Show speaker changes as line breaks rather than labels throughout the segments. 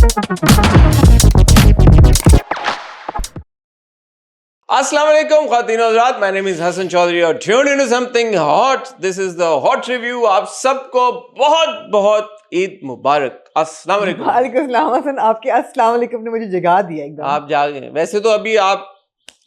अस्सलाम वालेकुम ख़वातीन और हज़रात, my name is Hasan Chaudhry और tune into something hot. This is the hot review. आप सबको बहुत बहुत ईद मुबारक। अस्सलाम वालेकुम।
वालेकुम सलाम हसन, आपके अस्सलाम वालेकुम ने मुझे जगा दिया एकदम।
आप जाग गए। वैसे तो अभी आप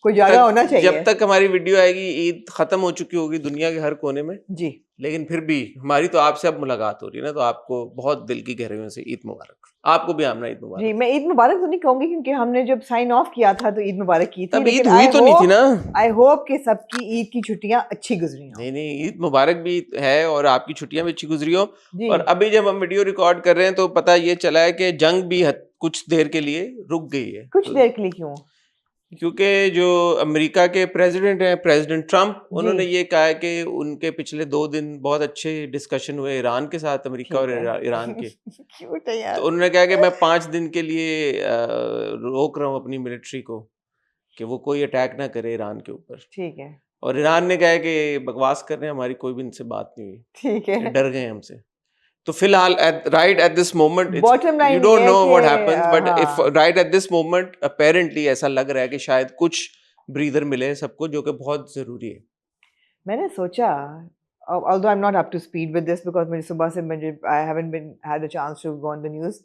कोई जागा होना चाहिए।
जब तक हमारी वीडियो आएगी ईद खत्म हो चुकी होगी दुनिया के हर कोने में
जी,
लेकिन फिर भी हमारी तो आपसे अब मुलाकात हो रही है ना, तो आपको बहुत दिल की गहराइयों से ईद मुबारक। आपको भी आमना ईद
जी
मुबारक।
मैं ईद मुबारक तो नहीं कहूंगी क्योंकि हमने जब साइन ऑफ किया था तो ईद मुबारक की थी,
तब ईद
लेकिन
हुई तो नहीं थी ना।
आई होप कि सबकी ईद की छुट्टियां अच्छी गुजरी हों।
नहीं नहीं, ईद मुबारक भी है और आपकी छुट्टियां भी अच्छी गुजरी हो।
जी,
और अभी जब हम वीडियो रिकॉर्ड कर रहे हैं तो पता ये चला है कि जंग भी कुछ देर के लिए रुक गई है।
कुछ देर के लिए क्यों?
क्योंकि जो अमेरिका के प्रेसिडेंट हैं, प्रेसिडेंट ट्रम्प,
जी,
उन्होंने ये कहा है कि उनके पिछले 2 दिन बहुत अच्छे डिस्कशन हुए ईरान के साथ, अमेरिका
ठीक
और
है।
ईरान के।
क्यूट है
तो
यार।
उन्होंने कहा कि मैं 5 दिन के लिए रोक रहा हूँ अपनी मिलिट्री को कि वो कोई अटैक ना करे ईरान के ऊपर।
ठीक है,
और ईरान ने कहा है कि बकवास कर रहे हैं, हमारी कोई भी इनसे बात नहीं हुई,
ठीक
ये
है।
डर गए हमसे। तो फिलहाल right at this moment it's
bottom
you
line
don't
ये है
नो
कि
व्हाट हैपेंस, बट इफ
हाँ,
right at this moment apparently ऐसा लग रहा है कि शायद कुछ ब्रीदर मिले सबको, जो कि बहुत जरूरी है।
मैंने सोचा, although I'm not up to speed with this because मेरी सुबह से मुझे I haven't been had a chance to go on the news।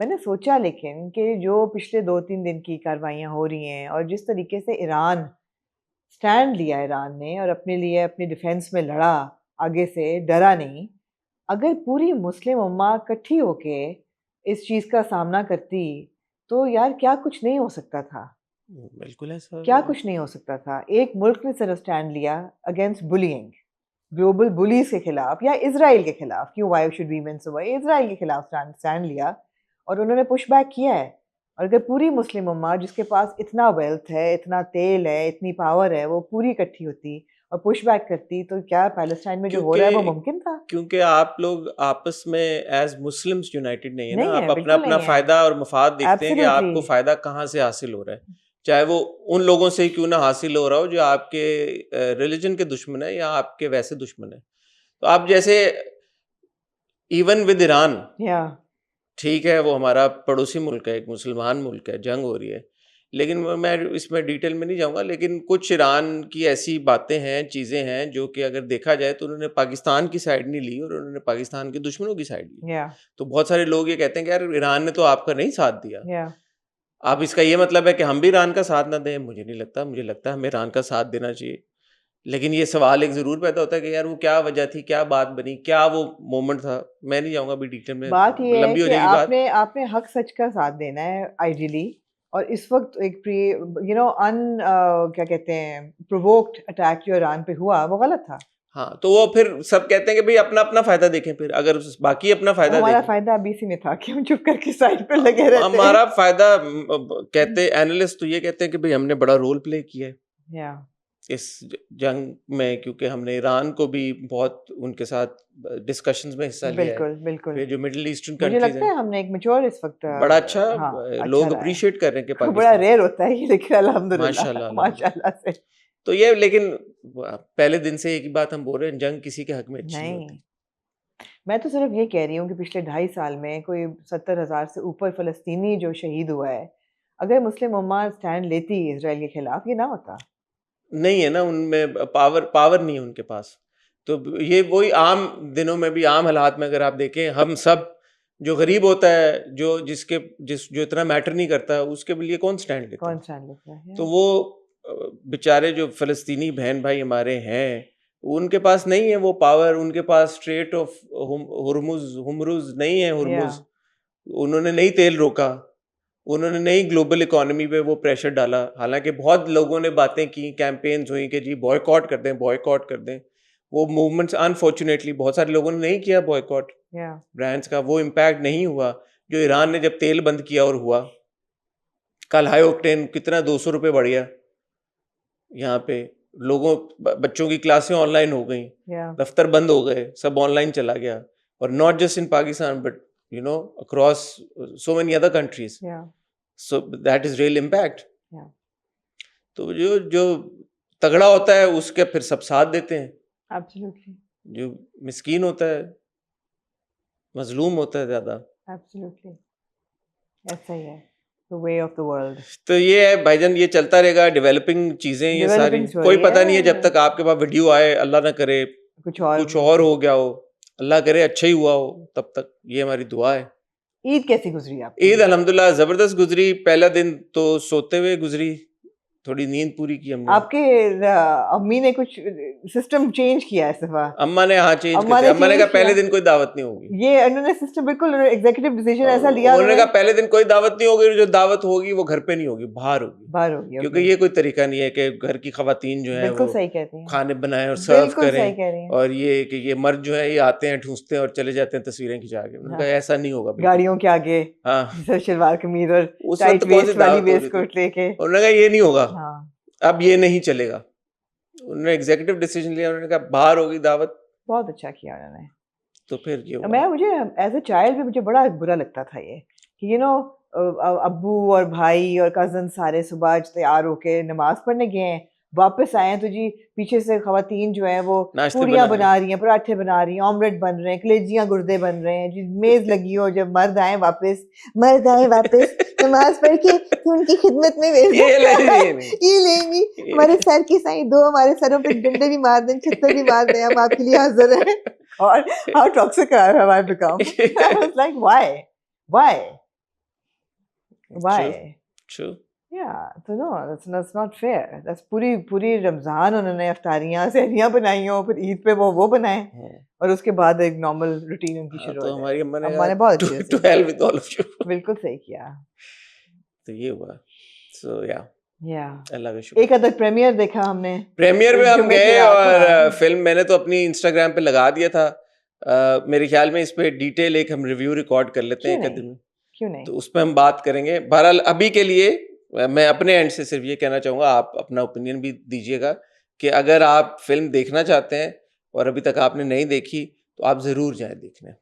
मैंने सोचा लेकिन कि जो पिछले 2-3 दिन की कार्रवाइयाँ हो रही हैं और जिस तरीके से ईरान स्टैंड लिया ईरान ने और अपने लिए अपनी डिफेंस में लड़ा, आगे से डरा नहीं। अगर पूरी मुस्लिम उम्मा इकट्ठी होके इस चीज़ का सामना करती तो यार क्या कुछ नहीं हो सकता था।
बिल्कुल है सर।
क्या कुछ नहीं हो सकता था। एक मुल्क ने सिर्फ स्टैंड लिया अगेंस्ट बुलिंग, ग्लोबल बुलीज के खिलाफ या इजराइल के खिलाफ, क्यों वाई शुड वी मेन सो, इजराइल के खिलाफ स्टैंड लिया और उन्होंने पुश बैक किया है। और अगर पूरी मुस्लिम उम्मा जिसके पास इतना वेल्थ है, इतना तेल है, इतनी पावर है, वो पूरी इकट्ठी होती और पुश बैक करती तो क्या पैलेस्टाइन में जो हो रहा है वो
क्योंकि
मुमकिन था?
क्योंकि आप लोग आपस में एज मुस्लिम्स यूनाइटेड नहीं है ना,
नहीं
आप
है,
अपना
बिल्कुल
अपना
नहीं है।
फायदा और मफाद देखते हैं कि
एब्सोल्युटली।
आपको फायदा कहाँ से हासिल हो रहा है, चाहे वो उन लोगों से ही क्यों ना हासिल हो रहा हो जो आपके रिलीजन के दुश्मन है या आपके वैसे दुश्मन है। तो आप जैसे इवन विद ईरान,
या
ठीक है वो हमारा पड़ोसी मुल्क है, एक मुसलमान मुल्क है, जंग हो रही है, लेकिन मैं इसमें डिटेल में नहीं जाऊंगा, लेकिन कुछ ईरान की ऐसी बातें हैं, चीज़ें हैं जो कि अगर देखा जाए तो उन्होंने पाकिस्तान की साइड नहीं ली और उन्होंने पाकिस्तान के दुश्मनों की साइड ली।
या
तो बहुत सारे लोग ये कहते हैं कि यार ईरान ने तो आपका नहीं साथ दिया,
या
अब इसका ये मतलब है कि हम भी ईरान का साथ ना दें? मुझे नहीं लगता, मुझे लगता है हमें ईरान का साथ देना चाहिए। लेकिन ये सवाल एक ज़रूर पैदा होता है कि यार वो क्या वजह थी, क्या बात बनी, क्या वो मोमेंट था? मैं नहीं जाऊँगा अभी डिटेल में,
बात ये है
लंबी हो
कि
जाएगी बात।
आपने आपने हक सच का साथ देना है आइडियली। और इस वक्त एक प्री यू नो अन क्या कहते हैं प्रोवोक्ड अटैक जो ईरान पे हुआ वो गलत था।
हाँ, तो वो फिर सब कहते हैं कि भाई अपना-अपना फ़ायदा देखें, फिर अगर बाकी अपना
और
फ़ायदा
हमारा
देखें।
फायदा अभी इसी में था कि हम चुप करके साइड पे लगे रहते हैं।
हमारा फ़ायदा कहते एनालिस्ट तो ये कहते हैं कि भाई हमने बड़ा रोल प्ले किया है
या
इस जंग में, क्योंकि हमने ईरान को भी बहुत उनके साथ डिस्कशंस में हिस्सा लिया है।
बिल्कुल, बिल्कुल।
फिर जो मिडल ईस्टर्न
मुझे
कंट्रीज़
लगता
हैं,
है हमने एक मैच्योर इस वक्त
बड़ा अच्छा
हाँ, अच्छा
लोग
रहा है।
अप्रिशिएट कर रहे हैं कि
बड़ा
पाकिस्तान,
रेयर होता है ये, लेकिन अल्हम्दुलिल्लाह
माशाल्लाह अल्हम्दुलिल्लाह।
माशाल्लाह से।
तो ये लेकिन पहले दिन से एक ही बात हम बोल रहे हैं, जंग किसी के हक में अच्छी नहीं
नहीं,
होती।
मैं तो सिर्फ ये कह रही हूँ कि पिछले 2.5 साल में कोई 70,000 से ऊपर फ़लस्तीनी जो शहीद हुआ है, अगर मुस्लिम उम्मा स्टैंड लेती इज़राइल के खिलाफ ये ना होता।
नहीं है ना उनमें पावर नहीं है उनके पास। तो ये वही आम दिनों में भी, आम हालात में अगर आप देखें, हम सब जो गरीब होता है, जो इतना मैटर नहीं करता, उसके लिए कौन स्टैंड लेता
कौन
है?
स्टैंड लेता है?
तो वो बेचारे जो फ़लस्तीनी बहन भाई हमारे हैं, उनके पास नहीं है वो पावर, उनके पास स्ट्रेट ऑफ हुर्मुज़ नहीं है,
या
हुर्मुज़। उन्होंने नहीं तेल रोका, उन्होंने नहीं ग्लोबल इकोनॉमी पे वो प्रेशर डाला। हालाँकि बहुत लोगों ने बातें की, कैंपेन्स हुई कि जी बॉयकॉट कर दें, बॉयकॉट कर दें। वो मूवमेंट्स अनफॉर्चुनेटली बहुत सारे लोगों ने नहीं किया बॉयकॉट
या
ब्रांड्स का, वो इम्पैक्ट नहीं हुआ जो ईरान ने जब तेल बंद किया और हुआ। कल हाई ऑक्टेन कितना ₹200 बढ़ गया यहाँ पे। बच्चों की क्लासें ऑनलाइन हो गई,
या
दफ्तर बंद हो गए, सब ऑनलाइन चला गया। और not just in Pakistan but across so many other countries.
Yeah
so that is real impact.
या
तो जो जो तगड़ा होता है उसके फिर सब साथ देते हैं,
एब्सोल्युटली,
जो मिस्कीन होता है, मजलूम होता है ज्यादा,
एब्सोल्युटली। ऐसा ही है, the way of the world.
तो ये है भाईजान, ये चलता रहेगा, डेवलपिंग चीजें ये सारी,
Developing story
कोई पता नहीं है
है,
जब तक आपके पास वीडियो आए, अल्लाह ना करे
कुछ
कुछ और हो गया हो, अल्लाह करे अच्छा ही हुआ हो, तब तक ये हमारी दुआ है।
ईद कैसी गुजरी आपकी?
ईद अल्हम्दुलिल्लाह जबरदस्त गुजरी। पहला दिन तो सोते हुए गुजरी, थोड़ी नींद पूरी की हमने।
आपके अम्मी ने कुछ सिस्टम चेंज किया इस दफा?
अम्मा ने हाँ चेंज
अम्मा
कर
ने
दिया। अम्मा ने
change
कहा पहले
किया।
दिन कोई दावत नहीं होगी।
ये उन्होंने सिस्टम बिल्कुल एग्जीक्यूटिव डिसीजन ऐसा लिया
उन्होंने कहा पहले दिन कोई दावत नहीं होगी, जो दावत होगी वो घर पे नहीं होगी, बाहर होगी।
बाहर हो गया,
क्योंकि ये कोई तरीका नहीं है कि घर की खवातीन जो है
बिल्कुल
वो
सही कहती हैं,
खाने बनाएं और सर्व
बिल्कुल सही
करें,
कह रही हैं।
और ये कि ये मर्द जो है ये आते हैं, ठूसते हैं और चले जाते हैं तस्वीरें खिंचा के। उन्होंने कहा ऐसा नहीं होगा बिल्कुल।
गाड़ियों के आगे
हाँ
शलवार कमीज और
उस
टाइट
वक्त कौन सी
वेस्ट वाली
दावत हो रही
वेस्ट
थी?
कोट लेके।
उन्होंने कहा ये नहीं होगा,
हाँ,
अब ये नहीं चलेगा। उन्होंने एग्जीक्यूटिव डिसीजन लिया, उन्होंने कहा बाहर होगी दावत।
बहुत अच्छा किया उन्होंने।
तो फिर ये हुआ।
मुझे एज अ चाइल्ड भी मुझे बड़ा बुरा लगता था ये कि अब्बू और भाई और कजन सारे सुबह तैयार होके नमाज पढ़ने गए हैं, वापस आए हैं तो जी पीछे से खवातीन जो है वो
नाश्ते
पूरियां
बना
बना रही हैं, पराठे बना रही हैं, ऑमलेट बन रहे हैं, कलेजियां गुर्दे बन रहे हैं जी, मेज लगी हो। जब मर्द आए वापस नमाज पढ़ के तो उनकी खिदमत में
ये नहीं।
ये लेंगी हमारे सर की साई दो, हमारे सरों पे डंडे भी मार दें, छत्तर भी मार दें, हम आपके लिए हाजिर हैं। और how toxic have I become? I was like, why?
True.
Yeah, so no, that's not fair. That's पूरी रमजान उन्होंने अफ्तारियां सहरियां बनाई हो, फिर ईद पे वो बनाए और उसके बाद एक नॉर्मल रूटीन उनकी शुरू
तो
हो
हमारी
जाए।
अम्मा ने
बहुत अच्छी
to hell with all of you।
बिल्कुल सही किया।
तो ये हुआ। So
या
अल्लाह का शुक्र।
एक अदर प्रीमियर देखा हमने।
प्रीमियर में हम
जुम्मे की
गए
रात को,
और
हाँ।
फिल्म मैंने तो अपनी इंस्टाग्राम पे लगा दिया था। मेरे ख्याल में इस पे डिटेल एक हम रिव्यू रिकॉर्ड कर लेते हैं एक दिन में,
क्यों नहीं?
तो उस पर हम बात करेंगे। बहरहाल अभी के लिए मैं अपने एंड से सिर्फ ये कहना चाहूँगा, आप अपना ओपिनियन भी दीजिएगा कि अगर आप फिल्म देखना चाहते हैं और अभी तक आपने नहीं देखी तो आप ज़रूर जाएं देखने।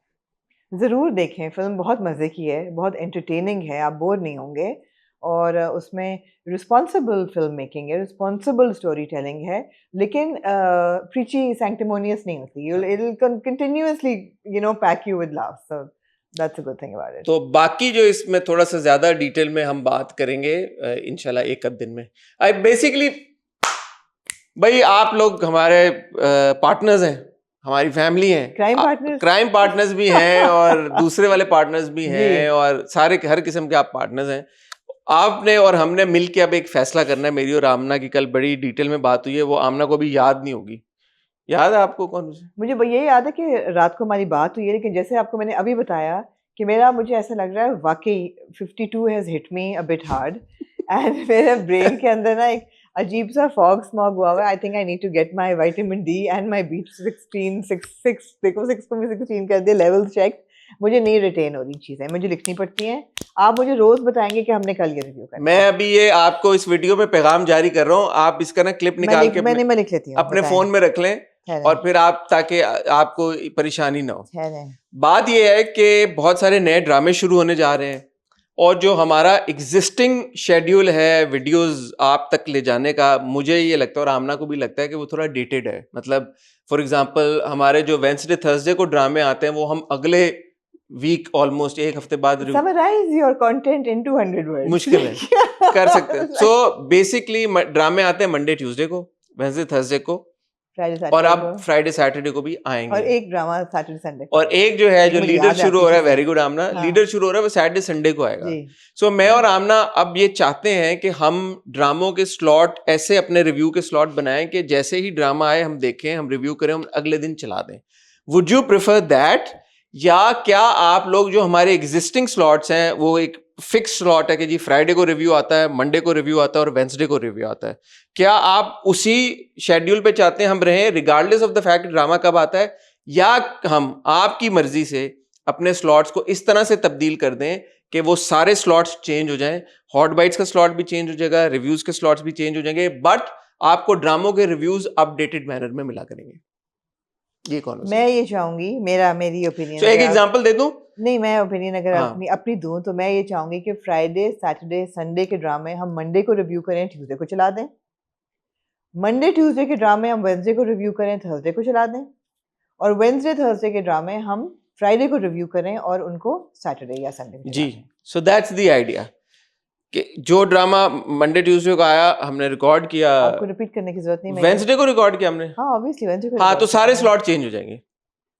ज़रूर देखें, फिल्म बहुत मज़े की है, बहुत एंटरटेनिंग है, आप बोर नहीं होंगे। और उसमें रिस्पॉन्सिबल फिल्म मेकिंग है, रिस्पॉन्सिबल स्टोरी टेलिंग है, लेकिन प्रीची सैंक्टिमोनियस नहीं होती। It will continuously pack you with love, so that's a good thing about it.
तो बाकी जो इसमें थोड़ा सा ज़्यादा डिटेल में हम बात करेंगे इंशाल्लाह एक आध दिन में। आई बेसिकली भाई आप लोग हमारे पार्टनर्स हैं, हमारी फैमिली हैं, क्राइम पार्टनर्स भी हैं और दूसरे वाले पार्टनर्स भी हैं और सारे हर किस्म के आप पार्टनर्स हैं। आपने और हमने मिलके अब एक फैसला करना है। मेरी और आमना की कल बड़ी डिटेल में बात हुई है, वो आमना को भी याद नहीं होगी। याद है आपको? कौन से?
मुझे ये याद है कि रात को हमारी बात हुई है, लेकिन जैसे आपको मैंने अभी बताया कि मुझे ऐसा लग रहा है वाकई 52 has hit me a bit hard and मेरे ब्रेन के अंदर ना एक अजीब सा फॉग स्मॉग हुआ है। I think I need to get my vitamin D and my B16 देखो 6 को भी 16 कर दिया, लेवल चेक। मुझे नहीं रिटेन हो रही चीजें, मुझे लिखनी पड़ती हैं। आप मुझे रोज बताएंगे कि हमने कल ये रिव्यू करना।
मैं अभी ये आपको इस वीडियो में पैगाम जारी कर रहा हूँ, आप इसका ना क्लिप निकाल के
मैं लिख लेती हूँ,
अपने फोन में रख लें और फिर आप, ताकि आपको परेशानी ना हो। बात ये है कि बहुत सारे नए ड्रामे शुरू होने जा रहे हैं और जो हमारा एग्जिस्टिंग शेड्यूल है वीडियोस आप तक ले जाने का, मुझे ये लगता है और आमना को भी लगता है कि वो थोड़ा डेटेड है। मतलब फॉर एग्जांपल हमारे जो वेडनेसडे थर्सडे को ड्रामे आते हैं वो हम अगले वीक ऑलमोस्ट एक हफ्ते बाद
summarise your content in 200 words
मुश्किल है कर सकते हैं। सो बेसिकली ड्रामे आते हैं मंडे ट्यूसडे को, वेडनेसडे थर्सडे को, और अब फ्राइडे सैटरडे को भी आएंगे।
और एक ड्रामा सैटरडे संडे,
और एक जो है जो लीडर शुरू हो रहा है, वेरी गुड आमना, लीडर शुरू हो रहा है वो सैटरडे संडे को आएगा। सो मैं और आमना अब ये चाहते हैं कि हम ड्रामों के स्लॉट ऐसे अपने रिव्यू के स्लॉट बनाएं कि जैसे ही ड्रामा आए हम देखें, हम रिव्यू करें, हम अगले दिन चला दें। वुड यू प्रेफर दैट, या क्या आप लोग जो हमारे एग्जिस्टिंग स्लॉट्स हैं वो एक फिक्स स्लॉट है कि जी फ्राइडे को रिव्यू आता है, मंडे को रिव्यू आता है और वेडनेसडे को रिव्यू आता है, क्या आप उसी शेड्यूल पे चाहते हैं हम रहें regardless of the fact drama कब आता है, या हम आपकी मर्जी से अपने स्लॉट्स को इस तरह से तब्दील कर दें कि वो सारे स्लॉट्स चेंज हो जाएं, हॉट बाइट्स का स्लॉट भी चेंज हो जाएगा, रिव्यूज के स्लॉट्स भी चेंज हो जाएंगे, बट आपको ड्रामों के रिव्यूज अपडेटेड मैनर में मिला करेंगे। ये कौन है?
मैं ये चाहूंगी, मेरी ओपिनियन।
एक एग्जांपल दे दूं?
नहीं, मैं ओपिनियन अगर अपनी दूं तो मैं ये चाहूंगी कि फ्राइडे सैटरडे संडे के ड्रामे हम मंडे को रिव्यू करें, ट्यूसडे को चला दें। मंडे ट्यूसडे के ड्रामे हम वेडनेसडे को रिव्यू करें, थर्सडे को चला दें। और वेडनेसडे थर्सडे के ड्रामे हम फ्राइडे को रिव्यू करें और उनको सैटरडे या संडे
जी। सो दैट्स द आइडिया कि जो ड्रामा मंडे ट्यूसडे को आया हमने रिकॉर्ड किया,
आपको रिपीट करने की जरूरत नहीं,
वेंसडे को रिकॉर्ड किया हमने।
हाँ ऑब्वियसली वेंसडे को
हाँ, तो सारे
हाँ।
स्लॉट चेंज हो जाएंगे,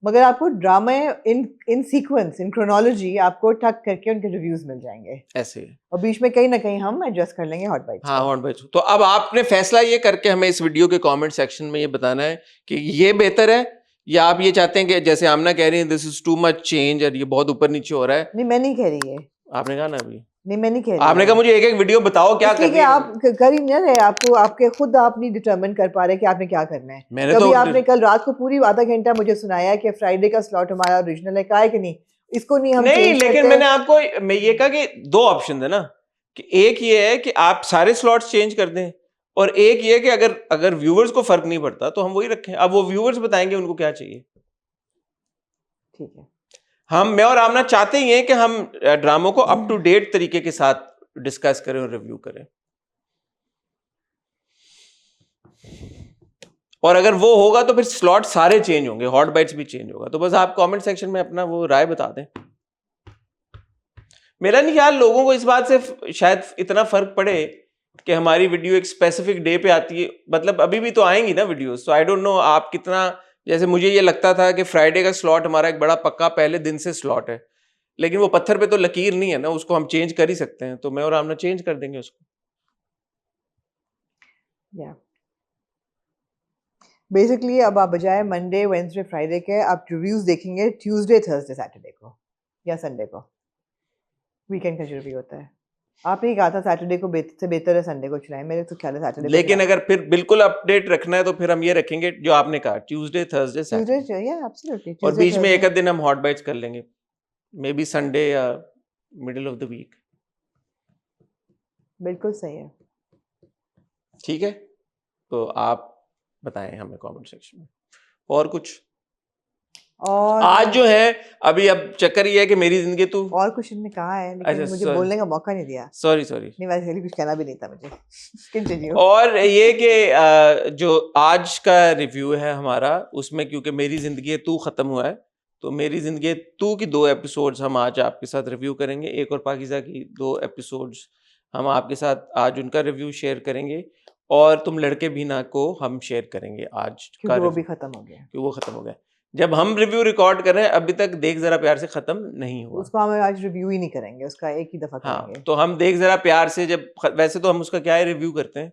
मगर आपको ड्रामा इन सीक्वेंस, इन क्रोनोलॉजी आपको ठक करके उनके रिव्यूज मिल जाएंगे
ऐसे ही।
और बीच में कहीं ना कहीं हम एडजस्ट कर लेंगे हॉट बाइट्स।
हाँ, हॉट बाइट्स। तो अब आपने फैसला ये करके हमें इस वीडियो के कमेंट सेक्शन में ये बताना है कि ये बेहतर है या आप ये चाहते हैं कि जैसे आमना कह रही है this is too much change और ये बहुत ऊपर नीचे हो रहा है।
नहीं मैं नहीं कह रही है,
आपने कहा ना अभी,
नहीं मैं नहीं कह रही,
आपने कहा मुझे एक एक वीडियो बताओ क्या कर रही है।
आप कर ही नहीं रहे, आपको आपके खुद आप नहीं डिटरमिन कर पा रहे कि आपने क्या करना है।
मैंने
कभी
तो
आपने कल रात को पूरी आधा घंटा मुझे सुनाया कि फ्राइडे का स्लॉट हमारा ओरिजिनल है, का है कि नहीं, इसको नहीं हम
नहीं,
change
लेकिन
करते।
मैंने आपको मैं ये कहा कि दो ऑप्शन है ना, कि एक ये है कि आप सारे स्लॉट्स चेंज कर दें और एक ये कि अगर व्यूअर्स को फर्क नहीं पड़ता तो हम वही रखें। अब वो व्यूअर्स बताएंगे उनको क्या चाहिए।
ठीक है,
मैं और आमना चाहते ही हैं कि हम ड्रामों को अप टू डेट तरीके के साथ डिस्कस करें और रिव्यू करें, और अगर वो होगा तो फिर स्लॉट सारे चेंज होंगे, हॉट बाइट्स भी चेंज होगा। तो बस आप कमेंट सेक्शन में अपना वो राय बता दें। मेरा नहीं ख्याल लोगों को इस बात से शायद इतना फर्क पड़े कि हमारी वीडियो एक स्पेसिफिक डे पे आती है, मतलब अभी भी तो आएंगी ना वीडियोस, तो आई डोंट नो आप कितना, जैसे मुझे ये लगता था कि फ्राइडे का स्लॉट हमारा एक बड़ा पक्का पहले दिन से स्लॉट है, लेकिन वो पत्थर पे तो लकीर नहीं है ना, उसको हम चेंज कर ही सकते हैं। तो मैं और आमना चेंज कर देंगे उसको।
या बेसिकली अब आप बजाय मंडे वेडनेसडे फ्राइडे के आप रिव्यूज देखेंगे ट्यूसडे थर्सडे सैटरडे को या संडे को, वीकेंड का जो रिव्यू होता है। आपने कहा था सैटरडे को से बेहतर है संडे को चलाएं, मेरे तो ख्याल है सैटरडे को
लेकिन अगर फिर बिल्कुल अपडेट रखना है तो फिर हम ये रखेंगे जो आपने कहा, ट्यूसडे थर्सडे सैटरडे,
या एब्सोल्युटली,
और बीच में एक दिन हम हॉट बाइट्स कर लेंगे, मे बी संडे या मिडिल ऑफ द वीक।
बिल्कुल सही है।
ठीक है, तो आप बताएं हमें कमेंट सेक्शन में। और कुछ
और
आज जो है अभी, अब चक्कर ये है कि मेरी जिंदगी तू,
और कुछ इनने कहा है लेकिन
अच्छा,
मुझे बोलने का मौका नहीं दिया।
सॉरी
नहीं वैसे कुछ कहना भी नहीं था मुझे। कंटिन्यू।
और ये कि जो आज का रिव्यू है हमारा, उसमें क्योंकि मेरी जिंदगी तू खत्म हुआ है, तो मेरी जिंदगी तू की 2 एपिसोड्स हम आज आपके साथ रिव्यू करेंगे। एक और पाकिज़ा की 2 एपिसोड्स हम आपके साथ आज उनका रिव्यू शेयर करेंगे, और तुम लड़के भी ना को हम शेयर करेंगे आज
क्योंकि वो भी खत्म हो गया,
क्योंकि वो खत्म हो गया। जब हम रिव्यू रिकॉर्ड कर रहे हैं अभी तक देख जरा प्यार से खत्म नहीं हुआ,
उसको हम आज रिव्यू ही नहीं करेंगे, उसका एक ही दफा करेंगे।
तो हम देख जरा प्यार से वैसे तो हम उसका क्या है रिव्यू करते हैं,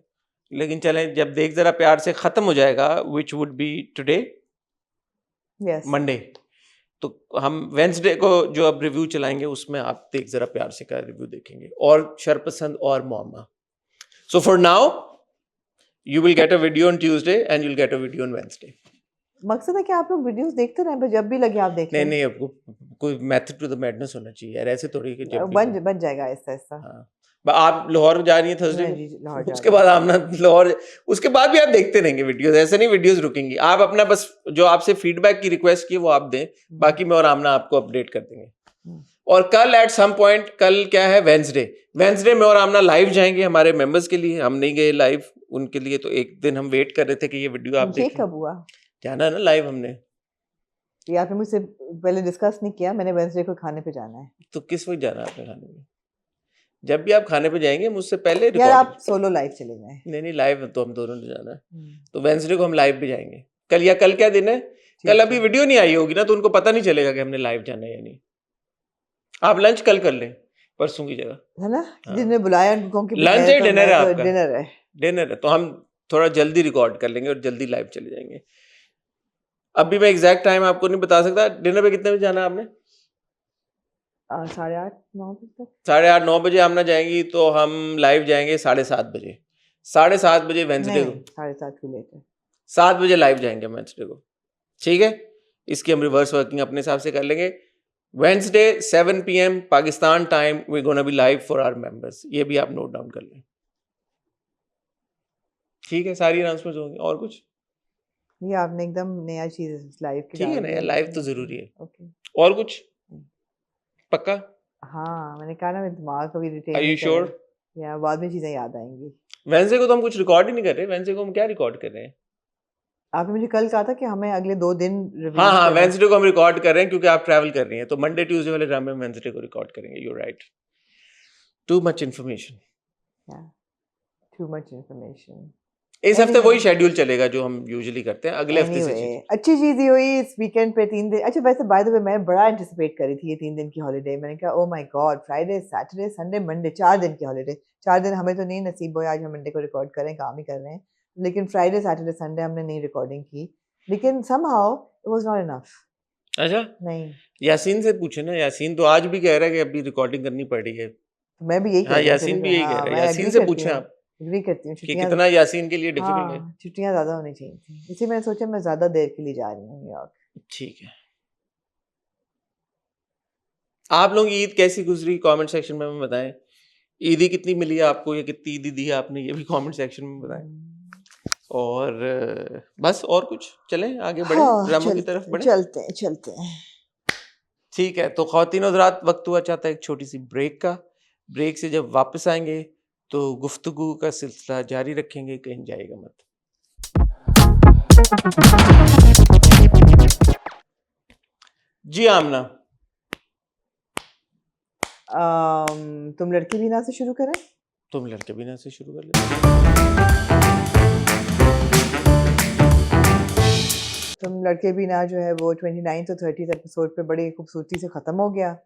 लेकिन चलें जब देख जरा प्यार से खत्म हो जाएगा, which would be today Monday, तो हम वेंसडे को जो अब रिव्यू चलाएंगे उसमें आप देख जरा प्यार से का रिव्यू देखेंगे, और शरपसंद और मोहम्मा। So for now you will get a video on Tuesday and you will get a video on Wednesday.
मकसद है कि आप लोग वीडियोस देखते रहें, जब भी लगे आप देख लें।
नहीं, आपको कोई मेथड टू द मैडनेस होना चाहिए यार, ऐसे थोड़ी कि जब
बन जाएगा ऐसा ऐसा।
हाँ, आप लाहौर जा रही हैं थर्सडे
जी, लाहौर
को,
जा
उसके
रही
बाद आप ना लाहौर, उसके बाद भी आप देखते रहेंगे वीडियोस, ऐसे नहीं वीडियोस रुकेंगी। आप अपना बस जो आपसे फीडबैक की रिक्वेस्ट की वो आप दें, बाकी मैं और आमना आपको अपडेट कर देंगे। और कल एट सम पॉइंट, कल क्या है, वेंसडे में और आमना लाइव जाएंगे हमारे मेंबर्स के लिए, हम नहीं गए लाइव उनके लिए, तो एक दिन हम वेट कर रहे थे कि ये वीडियो आप
ये
देखें।
कब हुआ?
जाना है ना लाइव हमने,
ये आपने मुझसे पहले डिस्कस नहीं किया, मैंने वेडनेसडे को खाने पे जाना है।
तो किस वक्त जाना है आपने खाने में? जब भी आप खाने पे जाएंगे मुझसे पहले
यार आप सोलो लाइव चले जाएं।
नहीं लाइव तो हम दोनों ने जाना है, तो वेंसडे को हम लाइव भी जाएंगे। कल क्या दिन है, कल अभी वीडियो नहीं आई होगी ना, तो उनको पता नहीं चलेगा कि हमने लाइव जाना है या नहीं। आप लंच कल कर लें परसों की जगह,
है ना? जिन्हें बुलाया उनको
लंच है, डिनर है आपका?
डिनर है,
तो हम थोड़ा जल्दी रिकॉर्ड कर लेंगे और जल्दी लाइव चले जाएंगे। अभी मैं एग्जैक्ट टाइम आपको नहीं बता सकता। डिनर पे कितने बजे जाना है आपने?
8:30 9 बजे तक।
8:30 9 बजे आमना जाएंगी, तो हम लाइव जाएंगे 7:30 बजे। 7:30 बजे वेंसडे को,
7:30 टू लेट है,
7 बजे लाइव जाएंगे वेंसडे को। ठीक है, इसकी हम रिवर्स वर्किंग अपने हिसाब से कर लेंगे। Wednesday 7 PM Pakistan time we gonna be live for our members, ये भी आप नोट डाउन कर लें। ठीक है, सारी अनाउंसमेंट्स होंगी। और कुछ?
ये आपने एकदम नया चीज लाइव की,
ठीक है ना यार, लाइव तो जरूरी है।
ओके,
और कुछ पक्का?
हाँ मैंने कहा ना, मैं दिमाग को भी डिटेल
Are you sure?
या बाद में चीजें याद आएंगी।
वेंसडे को तो हम कुछ रिकॉर्ड ही नहीं कर रहे। वेंसडे को हम क्या रिकॉर्ड कर रहे हैं?
आपने मुझे कल कहा था कि हमें अगले 2 दिन
हाँ
रिवील
हाँ,
करना।
वेंसडे को हम रिकॉर्ड कर रहे हैं क्योंकि आप ट्रैवल कर रही हैं, तो मंडे ट्यूसडे वाले ड्रामे में वेंसडे को रिकॉर्ड करेंगे। You right, too much information.
Yeah, too much information.
इस हफ्ते
Anyway,
वही शेड्यूल चलेगा जो हम यूजुअली करते हैं, अगले हफ्ते से चीज।
अच्छी चीज ये हुई इस वीकेंड पे 3 दिन। अच्छा वैसे बाय द वे मैं बड़ा एंटिसिपेट कर रही थी ये 3 दिन की हॉलीडे। मैंने कहा oh my God, Friday Saturday Sunday Monday 4 दिन की हॉलीडे। 4 दिन हमें तो नहीं नसीब हुआ, आज हम मंडे को रिकॉर्ड करें, काम ही कर रहे हैं, लेकिन फ्राइडे सैटरडे संडे हमने नहीं रिकॉर्डिंग की, लेकिन somehow it was not enough.
अच्छा,
नहीं,
यासीन से पूछे ना, यासीन तो आज भी कह रहा है कि अभी रिकॉर्डिंग करनी पड़ी है।
तो मैं भी यही कह
हाँ,
रही हूँ
यासीन
तभी।
भी यही कह
हाँ,
रहा है,
मैं
यासीन
एग्री
से
करती
पूछें
हूँ,
आप
एग्री करती हूँ।
कि
छुट्टियाँ,
कितना यासीन के लिए डिफिकल्ट है।
हाँ छुट्टियाँ ज़्यादा होनी चाहिए थी, इसलिए मैंने सोचा मैं ज़्यादा देर के लिए जा रही हूँ न्यूयॉर्क।
ठीक है, आप लोग की ईद कैसी गुजरी कमेंट सेक्शन में हमें बताएं। ईदी कितनी मिली है आपको, या कितनी ईदी दी है आपने, ये भी कमेंट सेक्शन में बताएं। और बस और कुछ, चलें आगे बढ़े,
हाँ
ड्रामों की तरफ बढ़े।
चलते हैं।
ठीक है, तो ख़वातीन और हज़रात, वक्त हुआ चाहता है एक छोटी सी ब्रेक का। ब्रेक से जब वापस आएंगे तो गुफ्तगू का सिलसिला जारी रखेंगे, कहीं जाएगा मत। जी आमना,
तुम लड़की भी ना से शुरू करें।
तुम लड़के बिना से शुरू कर ले।
तुम लड़के भी ना जो है वो 29th और 30th एपिसोड पे बड़ी खूबसूरती से ख़त्म हो गया।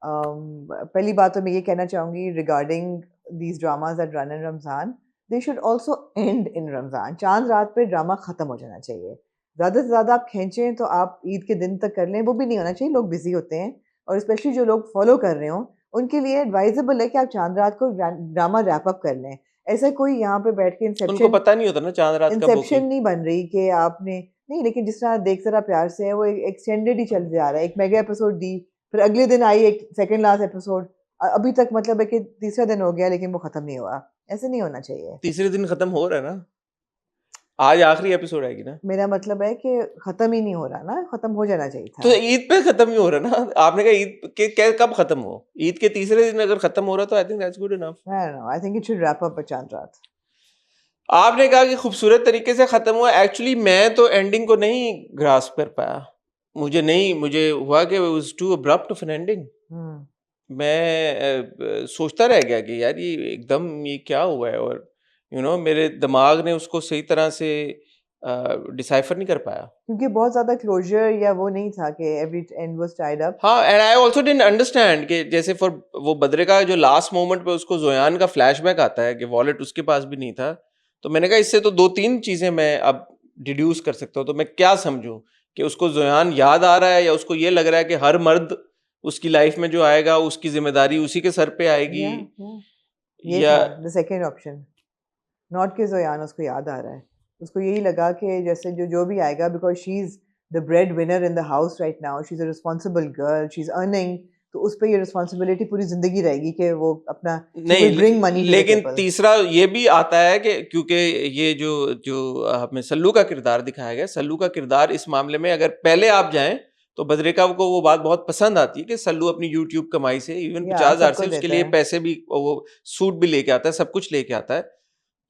पहली बात तो मैं ये कहना चाहूँगी regarding these dramas that run in Ramzan, they should also and in Ramzan. चांद रात पे ड्रामा ख़त्म हो जाना चाहिए। ज़्यादा से ज़्यादा आप खींचें तो आप ईद के दिन तक कर लें, वो भी नहीं होना चाहिए, लोग बिजी होते हैं, और स्पेशली जो लोग फॉलो कर रहे हों उनके लिए एडवाइजेबल है कि आप चांद रात को ड्रामा रैप अप कर लें। ऐसा कोई यहाँ पे बैठ के
उनको पता नहीं होता ना चांद रात कब होगी।
इंसेप्शन नहीं बन रही कि आपने नहीं, लेकिन जिस तरह देख जरा प्यार से है वो एक्सटेंडेड ही चल जा रहा है। एक मेगा एपिसोड दी, फिर अगले दिन आई एक सेकंड लास्ट एपिसोड, अभी तक मतलब है कि तीसरा दिन हो गया लेकिन वो खत्म नहीं हुआ। ऐसे नहीं होना चाहिए।
तीसरे दिन खत्म हो रहा है ना, आज आखिरी एपिसोड आएगी ना।
मेरा मतलब है कि खत्म ही नहीं हो रहा ना, खत्म हो जाना चाहिए
तो
था।
ईद पे खत्म ही हो रहा है ना, आपने कहा ईद के कब खत्म हो, ईद के तीसरे दिन अगर खत्म हो रहा तो I think that's good enough.
I think it should wrap up चांद रात।
आपने कहा कि खूबसूरत तरीके से खत्म हुआ, एक्चुअली मैं तो एंडिंग को नहीं ग्रास्प कर पाया। मुझे हुआ कि it was too abrupt of an ending। मैं सोचता रह गया कि यार ये एकदम ये क्या हुआ है, और मेरे दिमाग ने उसको सही तरह से डिसाइफर नहीं कर पाया।
क्योंकि बहुत ज्यादा क्लोजर या वो नहीं था कि every end was tied up.
हाँ, and I also didn't understand कि जैसे फॉर वो बद्रे का जो लास्ट मोमेंट पे उसको जोयान का फ्लैशबैक आता है कि वॉलेट उसके पास भी नहीं था, तो मैंने कहा इससे तो 2-3 चीजें मैं अब डिड्यूस कर सकता हूँ। तो मैं क्या समझूं कि उसको जोयान याद आ रहा है, या उसको ये लग रहा है कि हर मर्द उसकी लाइफ में जो आएगा उसकी जिम्मेदारी उसी के सर पे आएगी,
ये
या
था द सेकंड ऑप्शन। नॉट के जोयान उसको याद आ रहा है, उसको यही लगा कि जैसे जो भी आएगा, because she is the bread winner in the house right now, she is a responsible girl, she is earning, तो उस पर ये रिस्पॉन्सिबिलिटी पूरी जिंदगी रहेगी कि वो अपना
नहीं।
ब्रिंग मनी टू द
लेकिन
टेबल।
तीसरा ये भी आता है कि क्योंकि ये जो जो हमें सल्लू का किरदार दिखाया गया, सल्लू का किरदार इस मामले में अगर पहले आप जाएं तो बद्रिका को वो बात बहुत पसंद आती है कि सल्लू अपनी यूट्यूब कमाई से इवन 50,000
सबको
से उसके
देता
लिए
है।
पैसे भी, वो सूट भी लेके आता है, सब कुछ लेके आता है।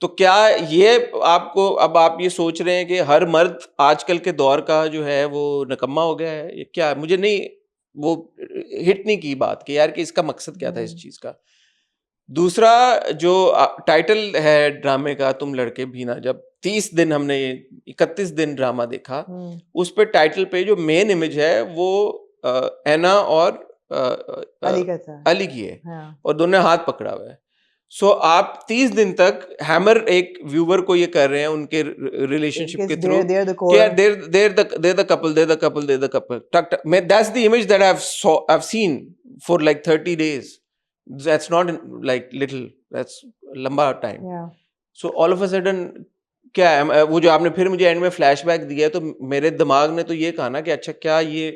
तो क्या ये आपको, अब आप ये सोच रहे हैं कि हर मर्द आजकल के दौर का जो है वो निकम्मा हो गया है, ये क्या, मुझे नहीं वो हिट नहीं की बात कि यार कि इसका मकसद क्या था इस चीज का। दूसरा जो टाइटल है ड्रामे का, तुम लड़के भी ना, जब 30 दिन हमने 31 दिन ड्रामा देखा, उस पे टाइटल पे जो मेन इमेज है वो एना और अली की है, और दोनों ने हाथ पकड़ा हुआ है। सो आप 30 दिन तक हैमर एक व्यूवर को ये कर रहे हैं उनके रिलेशनशिप के थ्रू कि यार there the couple that's the image that I have seen for like 30 days. That's not like little, that's लंबा time. So all of a sudden क्या है, वो जो आपने फिर मुझे एंड में फ्लैशबैक दिया, तो मेरे दिमाग ने तो ये कहा ना कि अच्छा क्या ये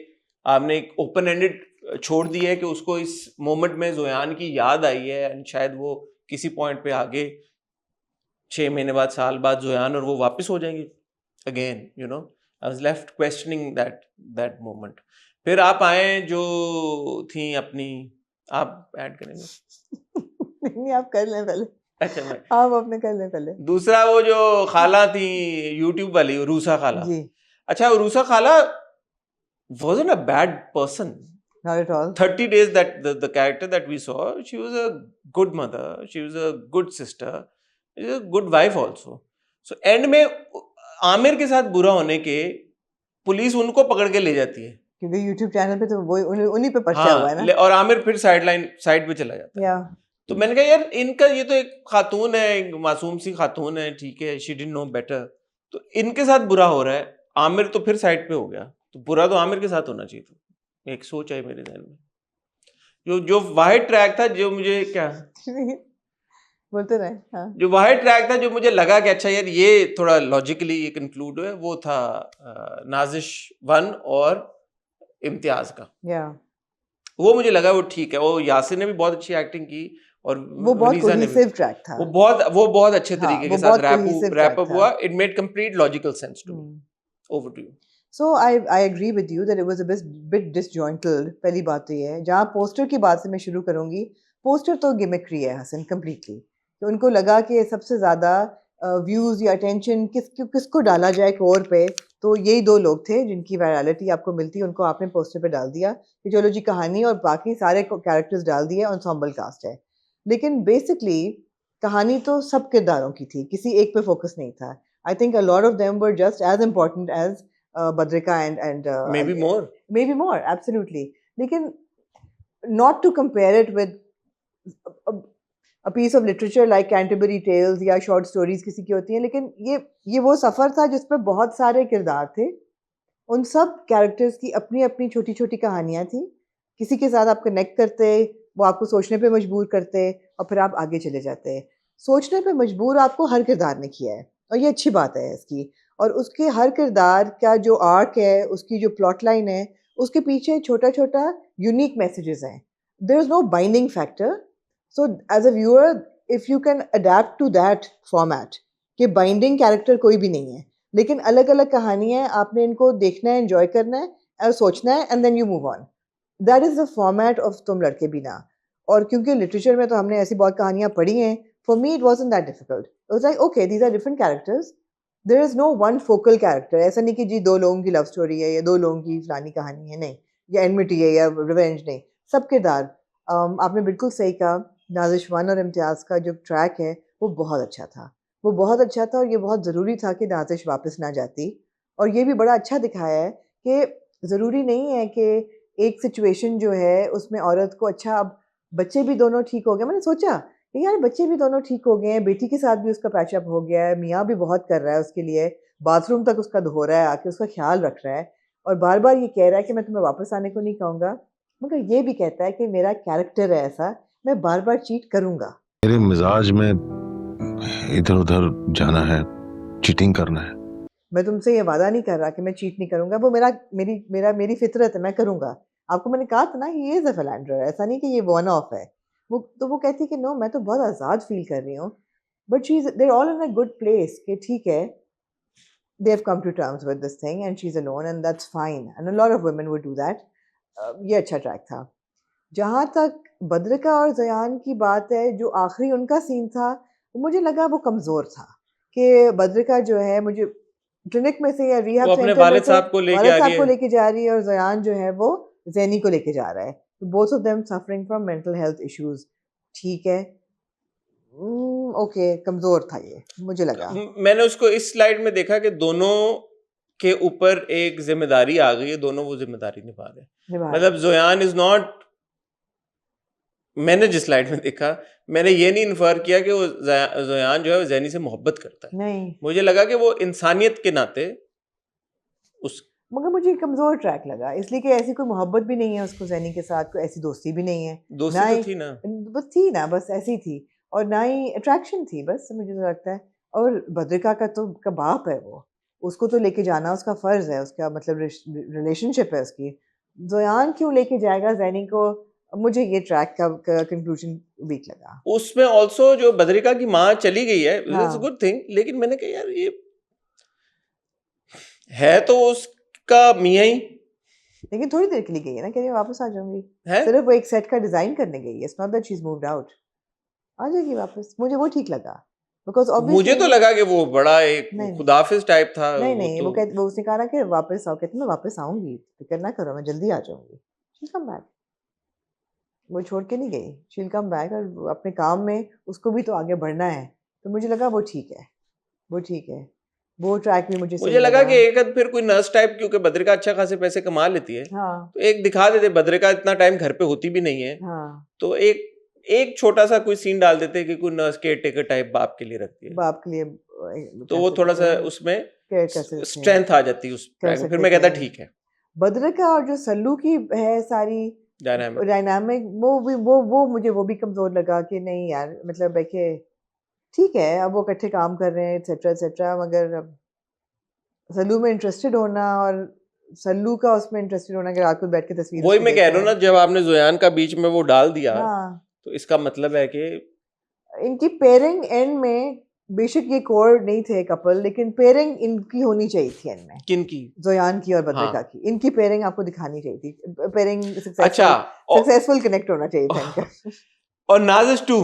आपने एक ओपन एंडेड छोड़ दिया है कि उसको इस मोमेंट में जोयान की याद आई है, एंड शायद वो किसी पॉइंट पे आगे 6 महीने बाद, साल बाद जोयान और वो वापस हो जाएंगे again, I was left questioning that moment. फिर आप आए जो थी अपनी, आप ऐड करेंगे?
नहीं, आप कर लें पहले।
अच्छा मैं
आप अपने कर ले पहले।
दूसरा वो जो खाला थी यूट्यूब वाली रूसा खाला,
जी,
अच्छा वो रूसा खाला wasn't a bad person.
not at all.
30 days that the character that we saw, she was a good mother, she was a good sister, she was a good wife also. So end में आमिर के साथ बुरा होने के police उनको पकड़ के ले जाती है,
क्योंकि यूट्यूब चैनल पे तो वो उन्हीं पे पर्चा हुआ है
हाँ
ना।
और आमिर फिर साइड पे चला जाता है।
या
तो मैंने कहा यार इनका ये तो एक खातून है, एक मासूम सी खातून है, ठीक है, शी डिडंट नो बेटर, तो इनके साथ बुरा हो रहा है, आमिर तो फिर साइड पे हो गया, तो बुरा तो आमिर के साथ होना चाहिए था। एक सोच आई मेरे जहन में, जो वाहिद ट्रैक था जो मुझे क्या
बोलते रहे। हाँ,
जो वाहिद ट्रैक था जो मुझे लगा कि अच्छा यार ये थोड़ा लॉजिकली ये कंक्लूड हुआ, वो था नाजिश 1 और इम्तियाज का।
या
वो मुझे लगा वो ठीक है, वो यासिर ने भी बहुत अच्छी एक्टिंग की और
वो बहुत
वनीजा ने भी,
कोहेसिव ट्रैक था।
वो बहुत अच्छे
हाँ,
तरीके
वो
के साथ
बहुत कोहेसिव
रैप
ट्रैक
अप
था।
हुआ, it made complete logical sense to me. Over to you.
So I agree with you that it was a bit disjointed. पहली बात तो ये है, जहाँ पोस्टर की बात से मैं शुरू करूँगी, पोस्टर तो गिमिक्री है हसन completely। तो उनको लगा कि सबसे ज़्यादा व्यूज़ या अटेंशन किसको डाला जाए कोर पे, तो यही दो लोग थे जिनकी वायरलिटी आपको मिलती, उनको आपने पोस्टर पे डाल दिया कि चलो जी कहानी और बाकी सारे कैरेक्टर्स डाल दिए, ensemble कास्ट है। लेकिन बेसिकली कहानी तो सब किरदारों की थी, किसी एक पे फोकस नहीं था। I think a lot of them were just as important as Badrika
may be more,
maybe more, absolutely. लेकिन not to compare it with a, a piece of literature like Canterbury Tales या short stories किसी की होती हैं, लेकिन ये वो सफ़र था जिस पर बहुत सारे किरदार थे, उन सब कैरेक्टर्स की अपनी अपनी छोटी छोटी कहानियाँ थी, किसी के साथ आप कनेक्ट करते, वो आपको सोचने पे मजबूर करते और फिर आप आगे चले जाते। सोचने पे मजबूर आपको हर किरदार ने किया है और ये अच्छी बात है इसकी, और उसके हर किरदार का जो आर्क है, उसकी जो प्लॉट लाइन है, उसके पीछे छोटा छोटा यूनिक मैसेजेस हैं। There is no binding factor, so as a viewer if you can adapt to that format कि बाइंडिंग कैरेक्टर कोई भी नहीं है, लेकिन अलग अलग कहानियाँ आपने इनको देखना है, एंजॉय करना है और सोचना है, and then you move on. That is the format of तुम लड़के भी ना। और क्योंकि लिटरेचर में तो हमने ऐसी बहुत कहानियाँ पढ़ी हैं, for me it wasn't that difficult. It was like okay these are different characters, there is no one focal character. ऐसा नहीं कि जी दो लोगों की लव स्टोरी है या दो लोगों की फलानी कहानी है, नहीं, या एनमिटी है या रिवेंज, नहीं, सब किरदार। आपने बिल्कुल सही कहा, नाजिश 1 और इम्तियाज़ का जो ट्रैक है वो बहुत अच्छा था, वो बहुत अच्छा था, और ये बहुत ज़रूरी था कि नाजिश वापस ना जाती। और ये भी बड़ा अच्छा दिखाया है कि ज़रूरी नहीं है कि एक सिचुएशन जो है उसमें औरत को, अच्छा अब बच्चे भी दोनों ठीक हो गए, मैंने सोचा कि यार बच्चे भी दोनों ठीक हो गए हैं, बेटी के साथ भी उसका पैचअप हो गया है, मियाँ भी बहुत कर रहा है उसके लिए, बाथरूम तक उसका धो रहा है, आके उसका ख्याल रख रहा है, और बार बार ये कह रहा है कि मैं तुम्हें वापस आने को नहीं कहूँगा, मगर ये भी कहता है कि मेरा कैरेक्टर है ऐसा, मैं बार बार चीट करूँगा।
मेरे मिजाज में इधर उधर जाना है, चीटिंग करना है।
मैं तुमसे ये वादा नहीं कर रहा कि मैं चीट नहीं करूँगा, वो मेरी फितरत है, मैं करूँगा। आपको मैंने कहा था ना, ही इज़ अ फिलैंडर, ऐसा नहीं कि ये वन ऑफ है। वो कहती है कि नो, मैं तो बहुत आज़ाद फील कर रही हूँ, but she is, they are all in a good place कि ठीक है, they have come to terms with this thing and she's alone and that's fine, and a lot of women would do that. ये अच्छा track था। जहाँ तक बद्रिका और ज़यान की बात है, जो आखिरी उनका सीन था, मुझे लगा वो कमज़ोर था कि बद्रिका जो है, मुझे क्लिनिक में से या रिहैब
वो अपने
सेंटर में
वालिद
से
साहब को लेके
वालिद
आ रही
साहब को
है,
लेके जा रही है, और ज़यान जो है वो ज़ैनी को लेके जा रहा है, both of them suffering from mental health issues. ठीक है, ओके, कमज़ोर था ये, मुझे लगा।
मैंने उसको इस स्लाइड में देखा कि दोनों के ऊपर एक जिम्मेदारी आ गई है, दोनों वो जिम्मेदारी निभा रहे हैं।
निभा
मतलब
रहे।
जोयान इज नॉट, मैंने जिस स्लाइड में देखा, मैंने ये नहीं इन्फर किया कि वो जोयान जो है वो जैनी से मोहब्बत करता है,
नहीं,
मुझे लगा कि वो इंसानियत के नाते उस,
मगर मुझे कमज़ोर ट्रैक लगा, इसलिए कि ऐसी कोई मोहब्बत भी नहीं है उसको ज़ैनी के साथ, कोई ऐसी दोस्ती भी नहीं है,
दोस्ती
ना
तो
ही
थी ना,
बस थी ना, बस ऐसी थी, और ना ही अट्रैक्शन थी, बस मुझे तो लगता है। और बद्रिका का तो का बाप है वो, उसको तो लेके जाना उसका फ़र्ज़ है, उसका मतलब रिलेशनशिप है उसकी। ज़ोयान क्यों लेके जाएगा ज़ैनी को? मुझे ये ट्रैक का कंक्लूजन वीक लगा।
उसमें ऑल्सो जो बद्रिका की माँ चली गई है, इट्स अ
हाँ,
गुड थिंग, लेकिन मैंने कहा यार ये है तो उसका मियाँ ही
लेकिन थोड़ी देर के लिए गई है ना, कह रही है वापस आ जाऊंगी,
है।
सिर्फ वो एक सेट का डिज़ाइन करने गई है, it's not that she is moved out. आ जाएगी वापस, मुझे वो ठीक लगा बिकॉज
मुझे
ऑब्वियसली
तो लगा कि वो बड़ा एक
नहीं
खुदाफिज टाइप था
नहीं
वो
नहीं
तो।
वो उसने कहा ना कि वापस आओ, कहते मैं वापस आऊंगी, फिक्र ना करो, मैं जल्दी आ जाऊंगी, शी कम बैक, वो छोड़ के नहीं गई, शी कम बैक, और अपने काम में उसको भी तो आगे बढ़ना है, तो मुझे लगा वो ठीक है, वो ठीक है, वो ट्रैक भी मुझे
मुझे
सही
लगा
लगा।
कि एक आध फिर कोई नर्स टाइप, क्योंकि बद्रिका अच्छा खासे पैसे कमा लेती है,
हाँ
तो एक दिखा देते। बद्रिका इतना टाइम घर पे होती भी नहीं है,
हाँ,
तो एक एक छोटा सा कोई सीन डाल देते कि कोई नर्स केयर टेकर टाइप बाप के लिए रखती है,
बाप के लिए
तो
कह
वो थोड़ा
सकते
सा
थे,
उसमें
केयर कर सकते थे,
स्ट्रेंथ आ जाती उस
कर
ट्रैक में, फिर
सकते
मैं कहता
थे।
ठीक है।
बद्रिका और जो सल्लू की है सारी
डायनामिक
डायनामिक, वो मुझे वो भी कमजोर लगा कि नहीं यार, मतलब है कि ठीक है अब वो इकट्ठे काम कर रहे हैं एक्सेट्रा एक्सेट्रा, मगर अब सल्लू में इंटरेस्टेड होना और सल्लू का उसमें इंटरेस्टेड होना कि रात को बैठ के तस्वीर
वही
उसकी
मैं कह
देखता
रहा हूँ ना,
है।
जब आपने जोयान का बीच में वो डाल दिया,
हाँ,
तो इसका मतलब है कि
इनकी पेयरिंग एंड में, बेशक ये कोर नहीं थे कपल, लेकिन पेयरिंग इनकी होनी चाहिए थी एंड में,
किन की।
जोयान की और बद्रिका
हाँ
की, इनकी पेयरिंग आपको दिखानी चाहिए थी, पेयरिंग
अच्छा,
सक्सेसफुल कनेक्ट होना चाहिए था इनका।
और नाजिश 2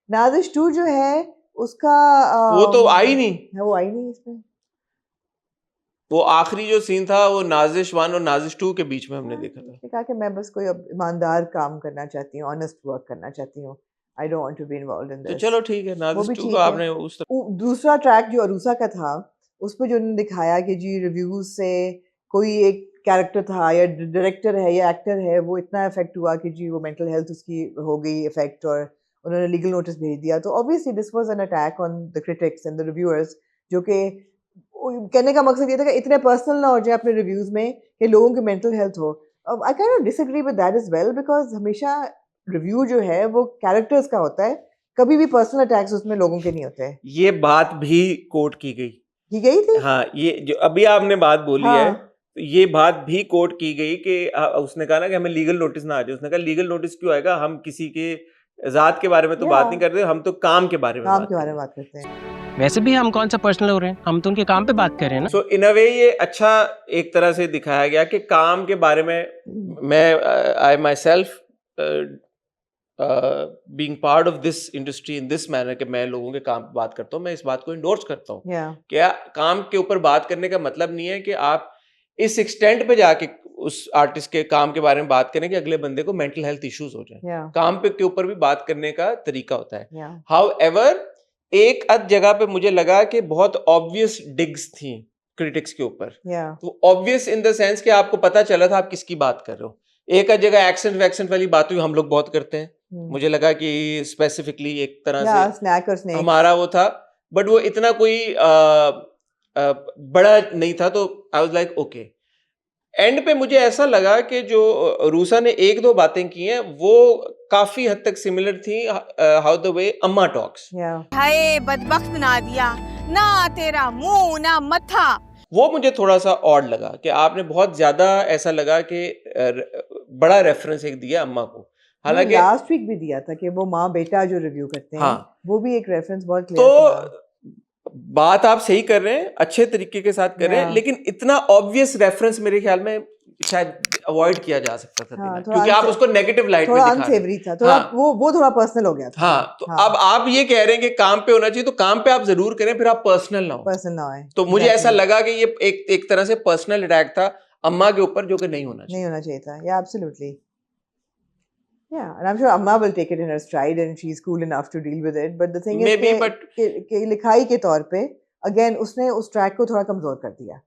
नाजिश 2 जो है उसका
वो तो आई नहीं,
वो आई नहीं इसमें।
वो आखिरी जो सीन था वो नाजिश 1 और नाजिश 2 के बीच में हमने देखा था।
उसने कहा कि मैं बस कोई अब ईमानदार काम करना चाहती हूँ, ऑनेस्ट वर्क करना चाहती हूँ, I don't want to be involved in
तो
दिस।
चलो ठीक है,
वो
नाजिश
भी
2
ठीक
का
है।
आपने उस
दूसरा ट्रैक जो अरूसा का था, उस पर जो उन्होंने दिखाया कि जी रिव्यूज से कोई एक कैरेक्टर था या डायरेक्टर है या एक्टर है, वो इतना इफेक्ट हुआ कि जी वो मेंटल हेल्थ उसकी हो गई इफेक्ट, और उन्होंने लीगल नोटिस भेज दिया, तो obviously this was an attack on the critics and the reviewers, जो कि कहने का मकसद ये था कि इतने पर्सनल ना हो जाए अपने रिव्यूज में कि लोगों की मेंटल हेल्थ हो। I kind of disagree with that is well, because हमेशा रिव्यू जो है वो कैरेक्टर्स का होता है, कभी भी पर्सनल अटैक्स उसमें लोगों के नहीं होते हैं।
ये बात भी कोट की गई।
की गई थी,
हाँ, ये जो अभी आपने बात बोली है,
हाँ
तो ये बात भी कोट की गई कि उसने कहा ना कि हमें लीगल नोटिस ना आ जाए। उसने कहा लीगल नोटिस क्यों आएगा, हम किसी के जात के बारे में तो
या
बात नहीं कर रहे, हम तो काम के बारे में
काम
बात
के
कर
बारे
रहे
में
हैं।
बात करते हैं।
वैसे भी हम कौन सा पर्सनल हो रहे हैं, हम तो उनके काम पे बात कर रहे हैं ना।
सो इन अ वे ये अच्छा एक तरह से दिखाया गया कि काम के बारे में मैं I myself being part of this industry in this manner कि मैं लोगों के काम पे बात करता हूँ, मैं इस बात को इंडोर्स करता हूँ।
या
क्या काम के ऊपर बात करने का मतलब नहीं है कि आप इस एक्सटेंट पे जाके उस आर्टिस्ट के काम के बारे में बात करें कि अगले बंदे को मेंटल हेल्थ इश्यूज हो जाए।
या
काम पे के ऊपर भी बात करने का तरीका होता है।
या
हाउएवर एक अद जगह पे मुझे लगा कि बहुत ऑब्वियस डिग्स थी क्रिटिक्स के ऊपर।
या
तो ऑब्वियस इन द सेंस कि आपको पता चला था आप किसकी बात कर रहे हो। एक अद जगह एक्सेंट वैक्सेंट वाली बात हुई, हम लोग बहुत करते हैं। मुझे लगा कि स्पेसिफिकली एक तरह से
या स्नैक और स्नेक,
हमारा वो था, बट वो इतना कोई बड़ा नहीं था, तो I was like okay. And पे मुझे ऐसा लगा कि जो रूसा ने एक दो बातें की हैं वो काफी हद तक सिमिलर थी हाउ द वे अम्मा टॉक्स।
या
हाय बदबख्त बना दिया, ना तेरा मुंह ना मत्था।
वो मुझे थोड़ा सा ऑड लगा कि आपने बहुत ज्यादा ऐसा लगा कि बड़ा रेफरेंस एक दिया अम्मा को, हालांकि
लास्ट वीक भी दिया था कि वो माँ बेटा जो रिव्यू करते हैं,
हाँ,
वो भी एक रेफरेंस बहुत
तो
क्लियर था।
बात आप सही कर रहे हैं, अच्छे तरीके के साथ कर रहे हैं,
या
लेकिन इतना ऑब्वियस रेफरेंस मेरे ख्याल में शायद अवॉइड किया जा सकता था देना,
हाँ, थोड़ा
क्योंकि आप उसको नेगेटिव लाइट में
थोड़ा
दिखा रहे हैं।
अनसेवरी था, थोड़ा
हाँ,
वो थोड़ा पर्सनल हो गया था।
हाँ, तो
हाँ,
अब आप ये कह रहे हैं कि काम पे होना चाहिए, तो काम पे आप जरूर करें, फिर आप पर्सनल ना हो।
पर्सनल ना है,
तो मुझे ऐसा लगा कि ये एक तरह से पर्सनल अटैक था अम्मा के ऊपर, जो कि नहीं होना चाहिए।
नहीं होना चाहिए था। या absolutely, yeah, and I'm sure Amma will take it in her stride and she's cool enough to deal with it. But the thing is
Maybe,
कि
but
कि लिखाई के तौर पे again उसने उस ट्रैक को थोड़ा कमजोर कर दिया।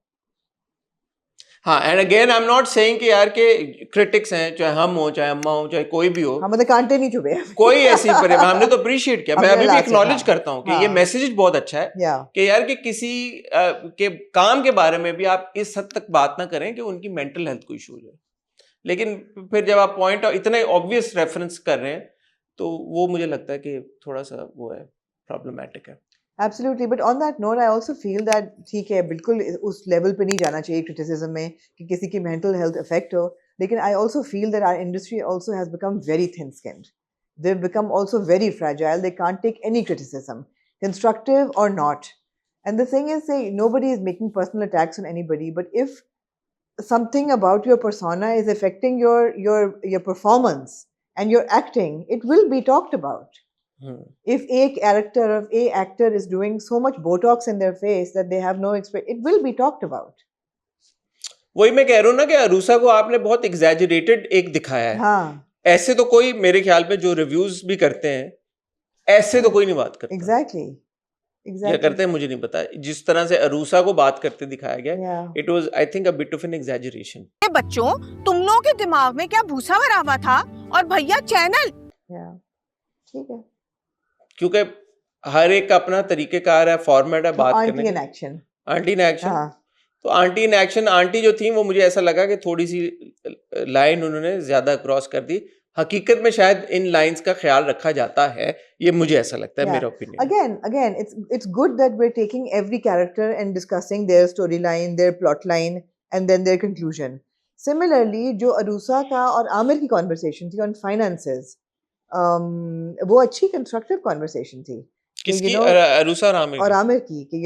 हाँ, and again I am not saying कि यार के क्रिटिक्स हैं, चाहे हम हो, चाहे अम्मा हो, चाहे कोई भी हो,
हाँ मतलब कांटे नहीं चुभे
कोई ऐसी हमने तो अप्रिशिएट किया। मैं
हमने
अभी भी
लास्ट
एक्नॉलेज
हाँ,
करता हूँ कि
हाँ,
ये मैसेज बहुत अच्छा है
या
कि यार कि किसी के काम के बारे में भी आप इस हद तक बात ना करें कि उनकी मेंटल हेल्थ को इशू है। लेकिन फिर जब आप पॉइंट इतने ऑब्वियस रेफरेंस कर रहे हैं, तो वो मुझे लगता है कि थोड़ा सा वो है, प्रॉब्लमैटिक है।
Absolutely, but on that note, I also feel that ठीक है, बिल्कुल उस लेवल पे नहीं जाना चाहिए क्रिटिसिज्म में कि किसी की मेंटल हेल्थ इफेक्ट हो, लेकिन I also feel that our industry also has become very thin-skinned. They've become also very fragile. They can't take any criticism, constructive or not. And the thing is, say nobody is making personal attacks on anybody, but if something about your persona is affecting your performance and your acting, it will be talked about. If a character of a actor is doing so much Botox in their face that they have no experience, it will be talked about.
वही मैं कह रहा हूँ ना कि अरूसा को आपने बहुत एग्जैजरेटेड एक दिखाया है।
हाँ,
ऐसे तो कोई मेरे ख्याल में जो रिव्यूज भी करते हैं ऐसे तो कोई नहीं बात करता।
exactly.
या करते हैं मुझे नहीं पता। जिस तरह से अरूसा को बात करते दिखाया गया, it was I think a bit of an exaggeration.
बच्चों, तुम लोगों के दिमाग में क्या भूसा भरा हुआ था? और भैया चैनल,
ठीक है,
क्योंकि हर एक का अपना तरीकेकार है, फॉर्मेट है बात करने
आंटी इन
का।
एक्शन,
आंटी इन एक्शन, तो आंटी इन एक्शन, आंटी जो थी वो मुझे ऐसा लगा कि थोड़ी सी लाइन उन्होंने ज्यादा क्रॉस कर दी। हकीकत में शायद इन लाइंस का ख्याल रखा जाता है, ये मुझे ऐसा लगता है, मेरा opinion.
Again, it's good that we're taking every character and discussing their storyline, their plot line, and then their conclusion. Similarly, जो अरूसा का और आमिर की conversation थी on finances, वो अच्छी constructive conversation थी।
किसकी? अरूसा और आमिर?
और आमिर की, कि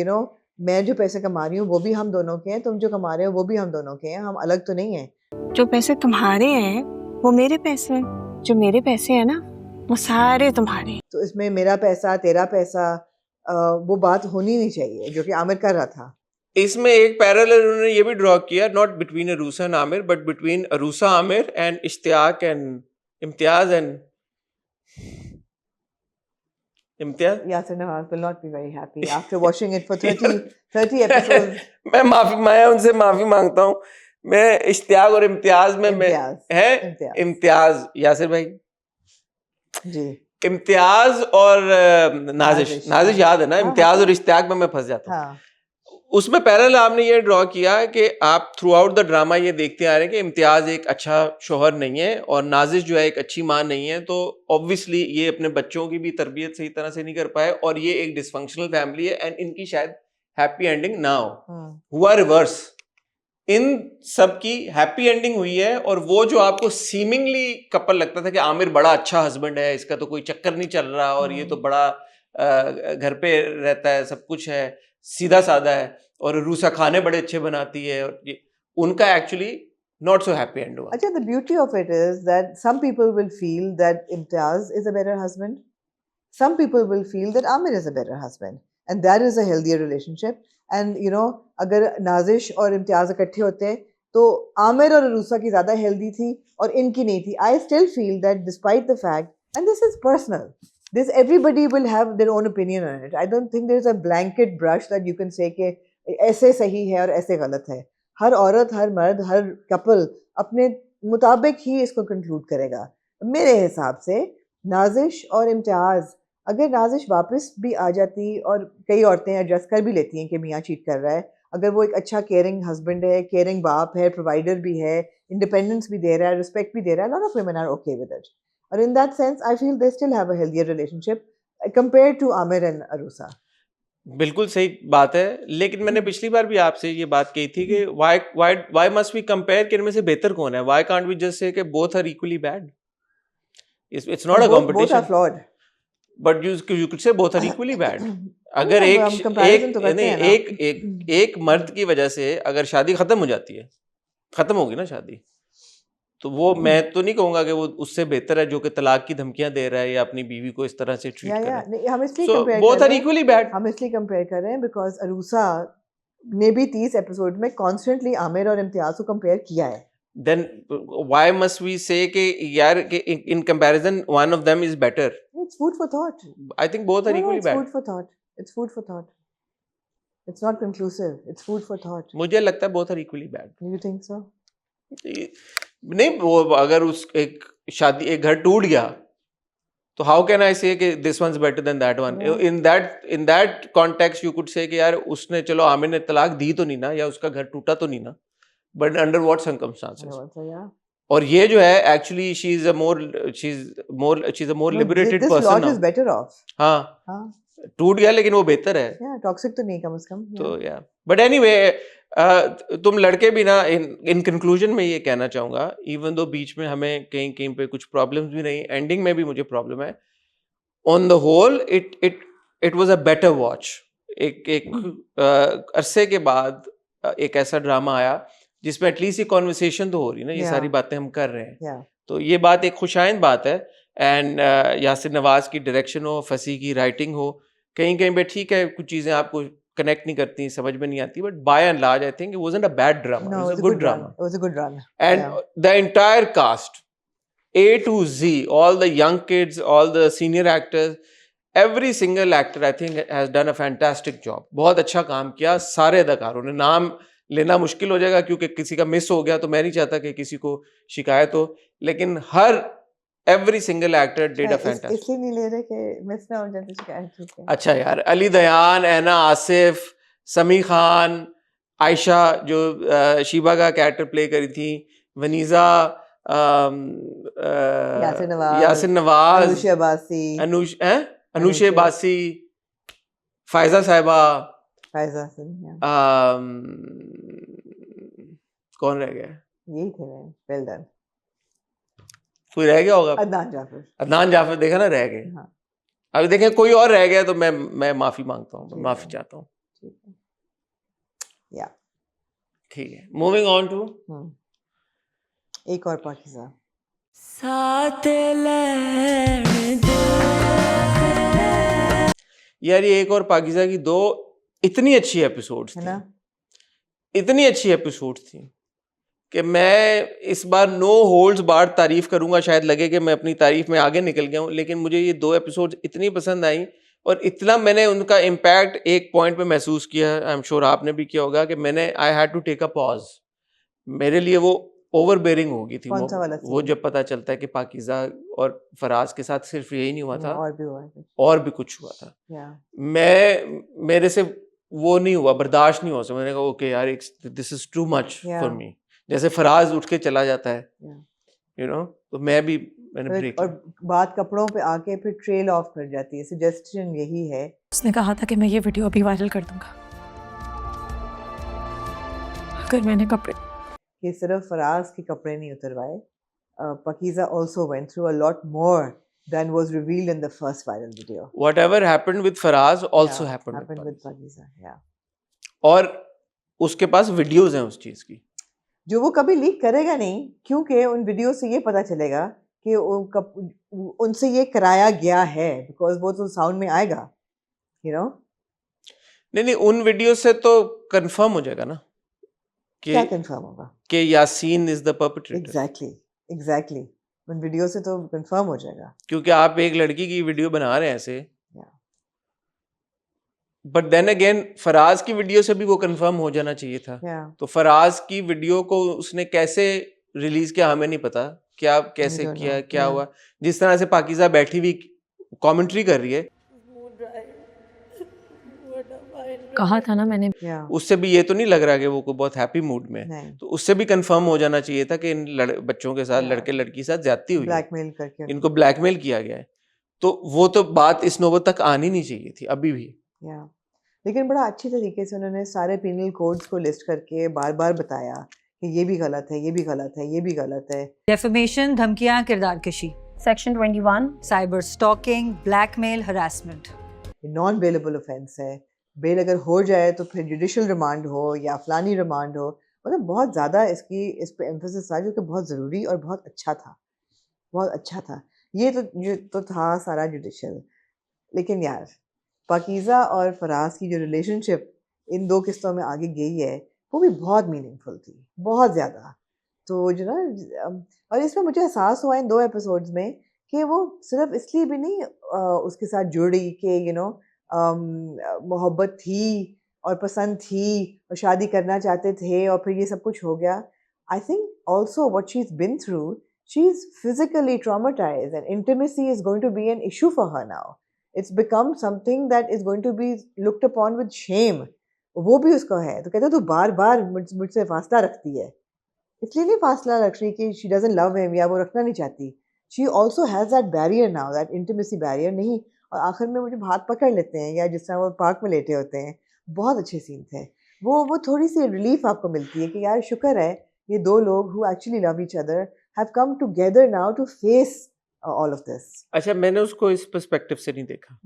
मैं जो पैसे कमा रही हूँ वो भी हम दोनों के हैं, तुम जो कमा रहे हो वो भी हम दोनों के हैं, हम अलग तो नहीं हैं।
जो पैसे तुम्हारे हैं वो मेरे पैसे हैं, जो मेरे पैसे हैं ना वो सारे तुम्हारे।
तो इसमें मेरा पैसा तेरा पैसा वो बात होनी नहीं चाहिए जो कि आमिर कर रहा था।
इसमें एक पैरेलल उन्होंने ये भी ड्रॉ किया, not between Arusa and Aamir but between Arusa Aamir and Ishtiaq and Imtiaz and Imtiaz.
Yasir Nawaz will not be very happy after watching it for 30 episodes.
मैं उनसे माफी मांगता हूँ। मैं इश्तियाक और इम्तियाज में इम्तियाज यासिर भाई
जी,
इम्तियाज और नाजिश याद है ना? इम्तियाज और इश्तियाक में मैं फंस जाता हूँ। उसमें पैरेलल आपने ये ड्रॉ किया कि आप थ्रू आउट द ड्रामा ये देखते आ रहे हैं कि इम्तियाज एक अच्छा शोहर नहीं है और नाजिश जो है एक अच्छी माँ नहीं है, तो ऑब्वियसली ये अपने बच्चों की भी तरबियत सही तरह से नहीं कर पाए और ये एक डिसफंक्शनल फैमिली है एंड इनकी शायद हैप्पी एंडिंग ना हुआ रिवर्स। इन सब की हैप्पी एंडिंग हुई है और वो जो आपको सीमिंगली कपल लगता था कि आमिर बड़ा अच्छा हस्बैंड है, इसका तो कोई चक्कर नहीं चल रहा और ये तो बड़ा घर पे रहता है, सब कुछ है, सीधा साधा है और रूसा खाने बड़े अच्छे बनाती है, और ये उनका actually not so happy and हुआ।
अच्छा, the beauty of it is that some people will feel that Imtiaz is a better husband, some people will feel that Amir is a better husband, and that is a healthier relationship. And अगर नाजिश और इम्तियाज इकट्ठे होते तो आमिर और अरूसा की ज्यादा healthy थी और इनकी नहीं थी। I still feel that despite the fact, and this is personal, everybody will have their own opinion on it. I don't think there is a blanket brush that you can say कि ऐसे सही है और ऐसे गलत है। हर औरत, हर मर्द, हर कपल अपने मुताबिक ही इसको कंक्लूड करेगा। मेरे हिसाब से नाजिश और इम्तियाज, अगर नाजिश वापस भी आ जाती, और कई औरतें एडजस्ट कर भी लेती हैं कि मियाँ चीट कर रहा है, अगर वो एक अच्छा केयरिंग हस्बैंड है, केयरिंग बाप है, प्रोवाइडर भी है, इंडिपेंडेंस भी दे रहा है, रिस्पेक्ट भी दे रहा है, lot of women are okay with it. और in that sense I feel they still have a healthier relationship compared to Aamir and Arusa.
बिल्कुल सही बात है, लेकिन मैंने पिछली बार भी आपसे ये बात कही थी कि why must we compare कि इनमें से बेहतर कौन है? Why can't we just say कि both are equally bad? It's not a competition.
Both are flawed.
But you could say both are equally bad. अगर एक मर्द की वजह से अगर शादी खत्म हो जाती है, खत्म होगी ना शादी, तो वो मैं तो नहीं कहूंगा कि वो उससे बेहतर है जो कि तलाक की धमकियां दे रहा है या अपनी बीवी को इस तरह से ट्रीट कर रहा है।
हम इसलिए
So both are equally bad.
हम इसलिए कंपेयर कर रहे हैं बिकॉज अरूसा ने भी 30 एपिसोड में कॉन्स्टेंटली आमिर और इम्तियाज को कंपेयर किया है।
Then why must we say कि यार कि in comparison one of them is better?
It's food for thought.
I think both are equally bad.
It's food for thought. It's food for thought. It's not conclusive. It's food for thought.
मुझे लगता है both are equally bad.
You think so?
नहीं, वो अगर उस एक शादी, एक घर टूट गया तो how can I say कि this one's better than that one? In that context you could say कि यार उसने, चलो आमिर ने तलाक दी तो नहीं ना, या उसका घर टूटा तो नहीं ना, but under what circumstances? और ये जो है actually she's a more liberated person now.
This lot is better off.
हाँ, टूट गया लेकिन वो बेहतर है।
Yeah, toxic तो नहीं कम से कम।
तो yeah, but anyway, तुम लड़के भी ना, इन कंक्लूजन में ये कहना चाहूंगा, इवन दो बीच में हमें कहीं कहीं पे कुछ प्रॉब्लम्स भी रही, एंडिंग में भी मुझे प्रॉब्लम है, on the whole it was a better watch. एक अरसे के बाद एक ऐसा ड्रामा आया जिसमें एटलीस्ट ये कॉन्वर्सेशन तो हो रही ना, ये सारी बातें हम कर रहे हैं, तो ये बात एक खुशाइंद बात है एंड यासिर नवाज की डायरेक्शन हो, फसी की राइटिंग हो, कहीं कहीं पे ठीक है कुछ चीज़ें आपको कनेक्ट नहीं करती, समझ में नहीं आती, but by and large I think it wasn't a bad drama,
No,
it
it
was
was
a
a
good
good run.
Drama.
It was a good run.
And
Yeah.
the entire cast, A to Z, all the young kids, all the senior actors, every single actor I think has done a fantastic job. बहुत अच्छा काम किया सारे अदाकारों ने. नाम लेना मुश्किल हो जाएगा क्योंकि किसी का मिस हो गया तो मैं नहीं चाहता कि किसी को शिकायत हो, लेकिन हर every single actor did a fantastic.
इसलिए नहीं ले रहे कि मिस ना हो जाए तो शिकायत ठीक है.
अच्छा यार, अली दयान, ऐना आसिफ, समी खान, आयशा जो शीबा का कैरेक्टर प्ले करी थी, वनीजा, यासिर नवाज,
अनुषा अब्बासी,
अनुषे बासी, फायजा साहिबा,
फायजा हसन, yeah.
कौन रह गया?
यही थे मैं. Well done.
कोई रह गया होगा?
अदनान जाफर.
अदनान जाफर, देखा ना, रह गए.
हाँ.
अभी देखें कोई और रह गया तो मैं माफी मांगता हूँ, माफी चाहता हूँ.
ठीक है. Yeah.
ठीक है, मूविंग ऑन टू
एक और पाकिस्तान.
यार ये एक और पाकिज़ा की दो इतनी अच्छी एपिसोड्स
है
थी,
ना?
इतनी अच्छी एपिसोड्स थी कि मैं इस बार नो होल्ड्स बार्ड तारीफ करूंगा. शायद लगे कि मैं अपनी तारीफ में आगे निकल गया हूँ, लेकिन मुझे ये दो एपिसोड्स इतनी पसंद आई और इतना मैंने उनका इम्पैक्ट एक पॉइंट पे महसूस किया, आई एम श्योर आपने भी किया होगा, कि मैंने I had to take a pause. मेरे लिए वो ओवरबेयरिंग हो गई थी.
कौन सा वाला
वो
scene?
जब पता चलता है कि पाकिज़ा और फराज के साथ सिर्फ यही नहीं हुआ था,
और भी हुआ है.
और भी कुछ हुआ था.
Yeah.
मेरे से वो नहीं हुआ, बर्दाश्त नहीं हुआ. मैंने कहा ओके यार, this is too much for me. जैसे फराज उठ के चला जाता है, यू नो, तो मैंने ब्रेक.
और बात कपड़ों पे आके फिर ट्रेल ऑफ कर जाती है. सजेशन यही है.
उसने कहा था कि मैं ये वीडियो अभी वायरल कर दूंगा अगर मैंने कपड़े
कि सिर्फ फराज के कपड़े नहीं उतरवाए. Pakeezah also went through a lot more than was revealed in the first viral video.
Whatever happened with Faraz also happened with
with
Pakiza.
Pakiza. Yeah.
और उसके पास वीडियोस हैं उस चीज की,
जो वो कभी लीक करेगा नहीं, क्योंकि उन वीडियो से ये पता चलेगा कि उनसे ये कराया गया है, बिकॉज वो तो साउंड में आएगा, you know.
नहीं उन वीडियो से तो कंफर्म हो जाएगा ना
क्या कंफर्म होगा
कि Yasin is the perpetrator.
Exactly उन वीडियो से तो कंफर्म हो जाएगा,
क्योंकि आप एक लड़की की वीडियो बना रहे हैं ऐसे. बट देन अगेन फराज की वीडियो से भी वो कंफर्म हो जाना चाहिए था. तो फराज की वीडियो को उसने कैसे रिलीज किया हमें नहीं पता, क्या कैसे किया, क्या हुआ. जिस तरह से पाकिज़ा बैठी हुई कमेंट्री कर रही है,
कहा था ना मैंने,
उससे भी ये तो नहीं लग रहा कि वो कोई बहुत हैप्पी मूड में. तो उससे भी कंफर्म हो जाना चाहिए था कि इन बच्चों के साथ, लड़के लड़की के साथ ज्यादती हुई,
ब्लैकमेल करके
इनको ब्लैकमेल किया गया है. तो वो तो बात इस नौबत तक आनी नहीं चाहिए थी अभी भी.
लेकिन बड़ा अच्छी तरीके से उन्होंने सारे पिनल कोड्स को लिस्ट करके बार बार बताया कि ये भी गलत है, ये भी गलत है, ये भी गलत है.
डेफेमेशन, धमकियां, किरदार कशी, section 21, cyber stalking, blackmail, harassment,
non bailable offence है. बेल अगर हो जाए तो फिर जुडिशल रिमांड हो या फलानी रिमांड हो. मतलब बहुत ज़्यादा इस पे एम्फेसिस था, जो कि बहुत ज़रूरी और बहुत अच्छा था, बहुत अच्छा था. ये तो था सारा जुडिशल. लेकिन यार पाकीज़ा और फराज की जो रिलेशनशिप इन दो किस्तों में आगे गई है, वो भी बहुत मीनिंगफुल थी, बहुत ज़्यादा. तो जो ना, और इसमें मुझे एहसास हुआ इन दो एपिसोड्स में कि वो सिर्फ इसलिए भी नहीं उसके साथ जुड़ी कि यू नो मोहब्बत थी और पसंद थी और शादी करना चाहते थे और फिर ये सब कुछ हो गया. I think also what she is been through, she is physically traumatised and intimacy is going to be an issue for her now. It's become something that is going to be looked upon with shame. वो भी उसको है, तो कहते तू बार बार मुझसे फासला रखती है. इसलिए नहीं फासला रख रही कि she doesn't love him या वो रखना नहीं चाहती. She also has that barrier now, that intimacy barrier. नहीं, और आखिर में मुझे हाथ पकड़ लेते हैं, या जिस तरह वो पार्क में लेटे होते हैं. बहुत अच्छे सीन थे वो थोड़ी सी रिलीफ आपको मिलती है कि यार शुक्र है ये दो लोग who actually love each other have come together now to face all of this.
अच्छा, मैंने उसको इस पर्सपेक्टिव से नहीं देखा.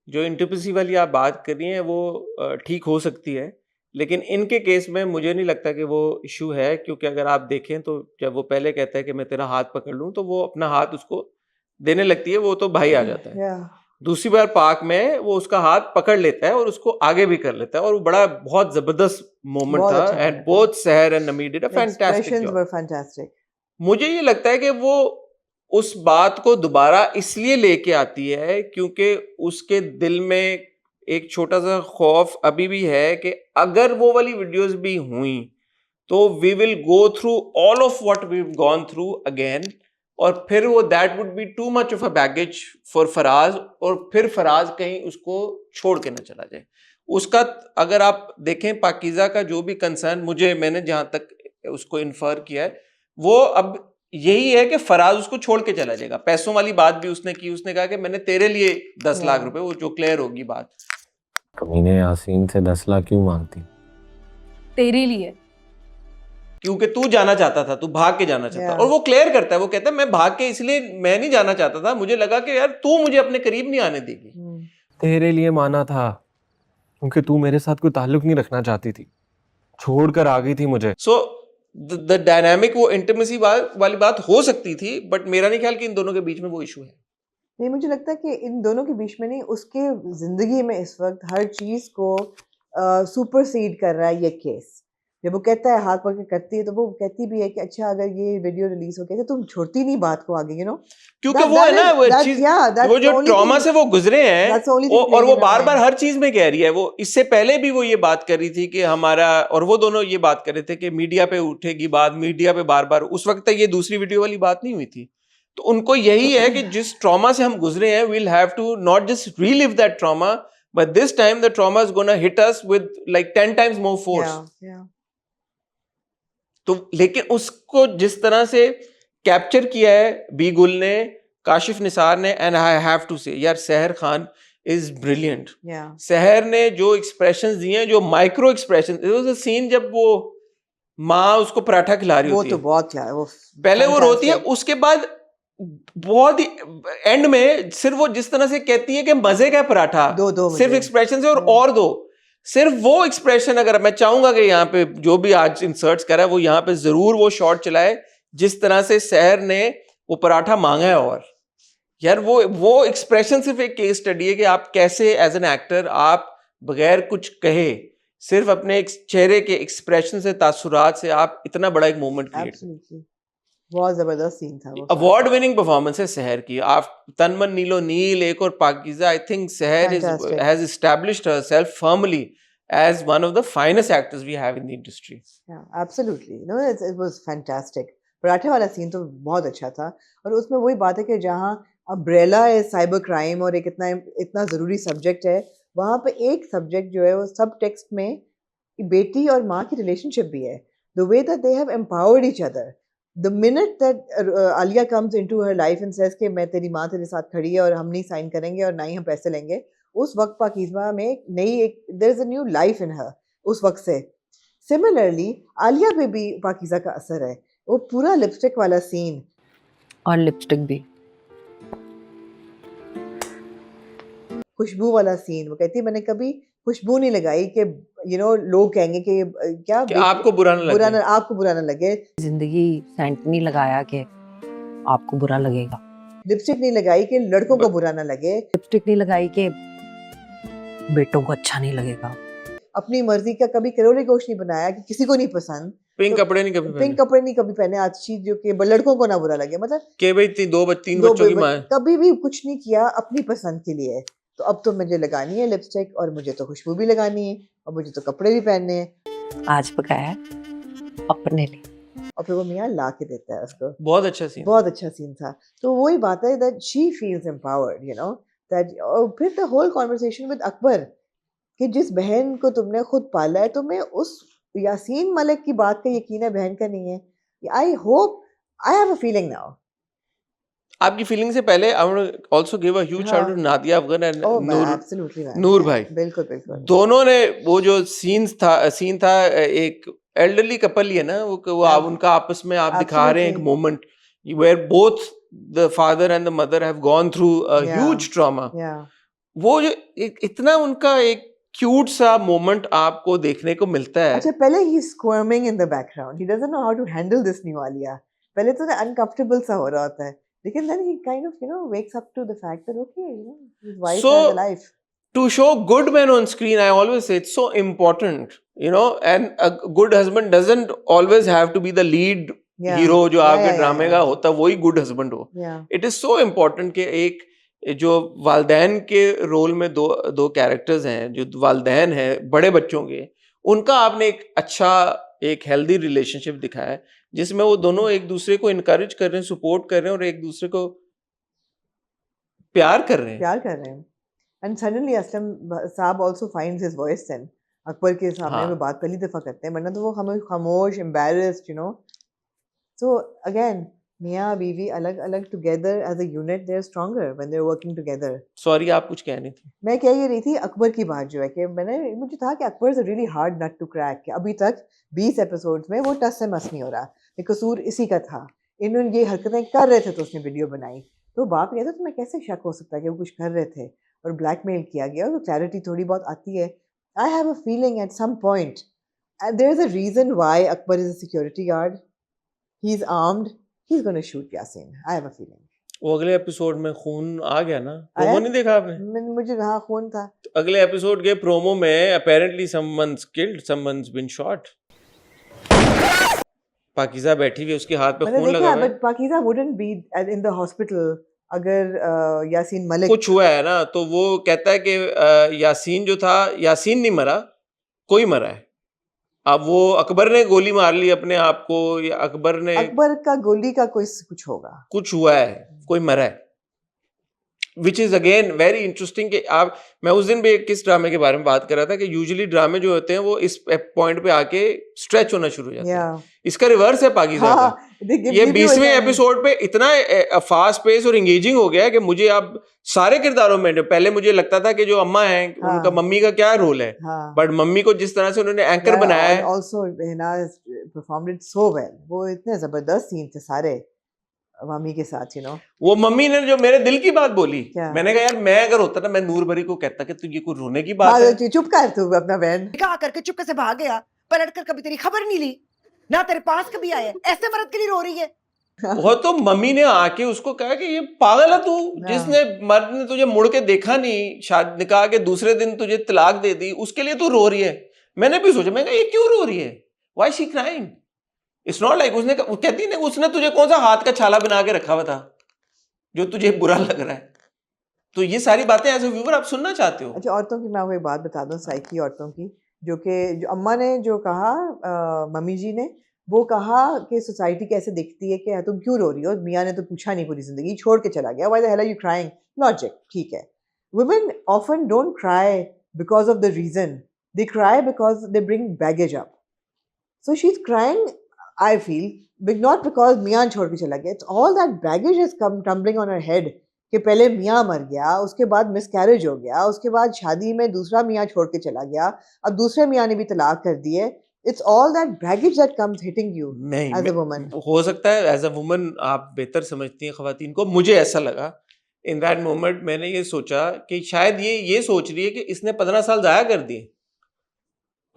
जो इंटिमेसी वाली आप बात कर रही हैं वो ठीक हो सकती है, लेकिन इनके केस में मुझे नहीं लगता कि वो इशू है. क्योंकि अगर आप देखें तो जब वो पहले कहता है कि मैं तेरा हाथ पकड़ लूं, तो वो अपना हाथ उसको देने लगती है वो तो भाई आ जाता है।
Yeah.
दूसरी बार पाक में वो उसका हाथ पकड़ लेता है और उसको आगे भी कर लेता है और वो बड़ा बहुत जबरदस्त मोमेंट
बहुत
था
अच्छा
एंड
था।
बोथ सहर एंड नमी did a
The
fantastic
expressions
job.
were fantastic.
मुझे ये लगता है कि वो उस बात को दोबारा इसलिए लेके आती है क्योंकि उसके दिल में एक छोटा सा खौफ अभी भी है कि अगर वो वाली वीडियोस भी हुई तो we will go through all of what we have gone through again, और फिर वो that would be too much of a baggage for Faraz, और फिर फराज कहीं उसको छोड़ के ना चला जाए। उसका अगर आप देखें पाकीज़ा का जो भी कंसर्न मैंने जहां तक उसको इन्फर किया है वो अब यही है कि फराज उसको छोड़ के चला जाएगा। पैसों वाली बात भी उसने की, उसने कहा कि मैंने तेरे लिए 10 लाख रुपए, वो जो क्लियर होगी बात।
कमीने यासीन से 10 लाख क्यों मांगती?
तेरे लिए।
क्योंकि तू जाना चाहता था, तू भाग के जाना चाहता था। और वो क्लियर करता है, वो कहता है मैं भाग के इसलिए मैं नहीं जाना चाहता था, मुझे लगा कि यार तू मुझे अपने करीब नहीं आने देगी।
तेरे लिए माना था क्योंकि तू मेरे साथ कोई ताल्लुक नहीं रखना चाहती थी, छोड़कर आ गई थी मुझे।
सो द डायनामिक, वो इंटीमेसी वाली बात हो सकती थी, बट मेरा नहीं ख्याल कि इन दोनों के बीच में वो इशू है।
नहीं, मुझे लगता है कि इन दोनों के बीच में नहीं, उसके जिंदगी में इस वक्त हर चीज को सुपरसीड कर रहा है ये केस। जब वो कहता है हाथ पकड़ के करती है तो वो कहती भी है कि अच्छा अगर ये वीडियो रिलीज हो गया तो तुम छोड़ती नहीं बात को आगे,
क्योंकि वो है ना वो चीज, वो जो ट्रॉमा से वो गुजरे हैं और वो बार बार हर चीज में कह रही है। वो इससे पहले भी वो ये बात कर रही थी कि हमारा, और वो दोनों ये बात कर रहे थे कि मीडिया पे उठेगी बात, मीडिया पे बार बार। उस वक्त तक ये दूसरी वीडियो वाली बात नहीं हुई थी। तो उनको यही है कि जिस ट्रॉमा से हम गुजरे हैं, we'll have to not just relive that trauma, but this time the trauma is gonna hit us with like 10 times more force. तो लेकिन उसको जिस तरह से कैप्चर किया है बी गुल ने, काशिफ निसार ने, एंड आई हैव टू से यार सहर खान इज ब्रिलियंट। सहर ने जो एक्सप्रेशंस दिए हैं, जो micro expressions, it was a scene जब वो माँ उसको पराठा खिला रही होती है, वो तो बहुत क्या है, वो पहले वो रोती है, उसके बाद बहुत ही एंड में सिर्फ वो जिस तरह से कहती है कि मजे का पराठा, सिर्फ एक्सप्रेशन से और दो, सिर्फ वो एक्सप्रेशन। अगर मैं चाहूंगा कि यहाँ पे जो भी आज इंसर्ट्स कर रहा है वो यहाँ पे जरूर वो शॉट चलाए जिस तरह से सहर ने वो पराठा मांगा है। और यार वो एक्सप्रेशन सिर्फ एक केस स्टडी है कि आप कैसे एज एन एक्टर आप बगैर कुछ कहे, सिर्फ अपने चेहरे के एक्सप्रेशन से, तासुरात से आप इतना बड़ा एक मोमेंट क्रिएट।
बहुत जबरदस्त सीन था।
अवार्ड विनिंग परफॉर्मेंस है सहर की। आप तनमन नीलो नील एक और पाकीज़ा, आई थिंक सहर has established herself firmly as one of the finest actors we have in the industry.
Yeah, absolutely. No, it was fantastic. पराठे वाला सीन तो बहुत अच्छा था, और उसमें वही बात है कि जहाँ अम्ब्रेला है साइबर क्राइम और एक इतना ज़रूरी सब्जेक्ट है, वहाँ पे एक सब्जेक्ट जो है वो सब टेक्स्ट में बेटी और माँ की रिलेशनशिप भी है। The way that they have empowered each other. The minute that Alia comes into her life and says कि मैं तेरी माँ तेरे साथ खड़ी है और हम नहीं साइन करेंगे और ना ही हम पैसे लेंगे, उस वक्त पाकीज़ा में नई there is a new life in her उस वक्त से। Similarly आलिया पे भी पाकीज़ा का असर है, वो पूरा लिपस्टिक वाला सीन,
और लिपस्टिक भी,
खुशबू वाला सीन, वो कहती है मैंने कभी खुशबू नहीं लगाई कि लोग कहेंगे कि क्या
कि आपको बुरा ना
आपको बुरा ना लगे।
जिंदगी सेंट नहीं लगाया कि आपको बुरा लगेगा,
लिपस्टिक नहीं लगाई कि लड़कों को बुरा ना लगे,
लिपस्टिक नहीं लगाई कि बेटों को अच्छा नहीं लगेगा,
अपनी मर्जी का कभी करोड़े गोश्त नहीं बनाया कि किसी को नहीं पसंद,
पिंक कपड़े नहीं कभी
पहने आज चीज जो कि लड़कों को ना बुरा लगे, मतलब
कि भाई तीन बच्चों की माँ है,
कभी भी कुछ नहीं किया अपनी पसंद के लिए। तो अब तो मुझे लगानी है लिपस्टिक, और मुझे तो खुशबू भी लगानी है, और मुझे तो कपड़े भी पहनने हैं।
आज पकाया अपने लिए,
और फिर वो मियाँ ला के देता है उसको।
बहुत अच्छा सीन
था। तो वही बात है that she feels empowered, that फिर the whole conversation with Akbar कि जिस बहन को तुमने खुद पाला है, तुम्हें उस यासीन मलिक की बात का यकीन है, बहन का नहीं है। I hope I have a feeling now.
आपकी फीलिंग से पहले I want to also give a huge shout out to Nadia Afghan and Noor bhai.
बिल्कुल
दोनों ने वो जो सीन था एक एल्डरली कपल ही है ना वो आप उनका आपस में आप दिखा रहे हैं एक moment where both the father and the mother have gone through a huge trauma. वो जो इतना उनका एक क्यूट सा मोमेंट आपको देखने को मिलता है।
अच्छा, पहले ही squirming in the background, he doesn't know how to handle this new Alia. पहले तो अनकंफर्टेबल सा हो रहा होता है, लेकिन then he kind of wakes up to the fact that okay, his wife
So,
has a life.
To show good men on screen, I always say it's so important, and a good husband doesn't always have to be the lead
Yeah.
hero जो
Yeah,
आपके
yeah,
ड्रामे
yeah,
का
yeah.
होता वही good husband हो.
Yeah.
It is so important कि एक जो वालदैन के रोल में दो कैरेक्टर्स हैं, जो वालदैन हैं बड़े बच्चों के, उनका आपने एक अच्छा एक हेल्दी रिलेशनशिप दिखाया है जिसमें वो दोनों एक दूसरे को इनकरेज कर रहे हैं, सपोर्ट कर रहे हैं और एक दूसरे को प्यार कर रहे हैं.
And suddenly Aslam साहब also finds his voice then. Akbar के सामने
हाँ.
वो बात पहली दफा करते हैं, वरना तो वो हमें खामोश, embarrassed, So again, मियाँ बीवी अलग अलग together as a unit, they're stronger when they're working together.
Sorry, आप कुछ कह रही थी.
मैं कह ये रही थी अकबर की बात जो है कि मुझे था कि Akbar is a really hard nut to crack. कि अभी तक 20 एपिसोड्स में वो टस से मस नहीं हो रहा. ये कसूर इसी का था. इन्होंने ये हरकतें कर रहे थे तो उसने वीडियो बनाई. तो बाप कहता तो मैं कैसे शक हो सकता है कि वो कुछ कर रहे थे और ब्लैकमेल किया गया, और क्लैरिटी थोड़ी बहुत आती है. I have a feeling at some point, and there is a reason why Akbar is a security guard. He's armed. He's going to shoot Yasin. I have a feeling.
वो अगले episode में खून आ गया ना, प्रोमो नहीं देखा आपने?
मुझे हाँ खून था.
अगले एपिसोड के प्रोमो में apparently someone's killed, someone's been shot. पाकिज़ा बैठी हुई, उसके हाथ पे खून लगा हुआ है.
But Pakiza wouldn't be in the hospital अगर यासीन मलिक
कुछ हुआ है ना, तो वो कहता है कि यासीन जो था, यासीन नहीं मरा, कोई मरा है. अब वो अकबर ने गोली मार ली अपने आप को, या अकबर
का गोली का कुछ होगा,
कुछ हुआ है, कोई मरा है. Which is again very interesting कि मैं उस दिन भी किस ड्रामे के बारे में बात कर रहा था कि यूजुअली ड्रामे जो होते हैं वो इस पॉइंट पे आके स्ट्रेच होना शुरू हो जाते हैं. इसका रिवर्स है पाकिज़ा का. ये 20वें एपिसोड पे इतना फास्ट पेस और एंगेजिंग हो गया है कि मुझे अब सारे किरदारों में, पहले मुझे लगता था कि जो अम्मा है उनका मम्मी का क्या रोल है, बट मम्मी को जिस तरह से उन्होंने एंकर बनाया है,
also Hina performed it so well. वो इतने जबरदस्त सीन थे सारे मम्मी के साथ,
वो मम्मी ने जो मेरे दिल की बात बोली, मैंने कहा यार मैं अगर होता ना, मैं नूर भरी को कहता कि तुझे कोई रोने की बात है,
चुप कर तू अपना बहन.
निकाह करके चुपके से भाग गया, पलट कर कभी तेरी खबर नहीं ली ना, तेरे पास कभी आया, ऐसे मर्द के लिए रो रही है.
वो तो मम्मी ने आके उसको कहा कि ये पागल है तू, जिसने मर्द ने तुझे मुड़ के देखा नहीं, शादी निकाह के दूसरे दिन तुझे तलाक दे दी, उसके लिए तू रो रही है. मैंने भी सोचा, मैं कहा ये क्यों रो रही है, why she crying. It's not like उसने कहती नहीं, उसने तुझे कौन सा हाथ का छाला बना के रखा हुआ था जो तुझे बुरा लग रहा है. तो ये सारी बातें एज ए व्यूअर आप सुनना चाहते हो.
अच्छा, औरतों की मैं आपको एक बात बता दूं, साइकी औरतों की, जो अम्मा ने जो कहा, मम्मी जी ने वो कहा कि सोसाइटी कैसे दिखती है कि तुम क्यों रो रही हो, मियाँ ने तो पूछा नहीं, पूरी जिंदगी छोड़ के चला गया, why the hell are you crying. Logic ठीक है. Women often don't cry because of the reason, they cry because they bring baggage up. So she is crying, I feel, not because मियाँ छोड़ के चला गया. It's all that baggage has come tumbling on her head. कि पहले मियाँ मर गया, उसके बाद मिसकैरेज हो गया, उसके बाद शादी में दूसरा मियाँ छोड़ के चला गया, अब दूसरे मियाँ ने भी तलाक कर दी है. It's all that baggage that comes hitting you as a woman.
हो सकता है एज अ वुमन आप बेहतर समझती हैं ख्वातीन को. मुझे ऐसा लगा इन दैट मोमेंट, मैंने ये सोचा कि शायद ये सोच रही है कि इसने 15 साल ज़ाया कर दिए.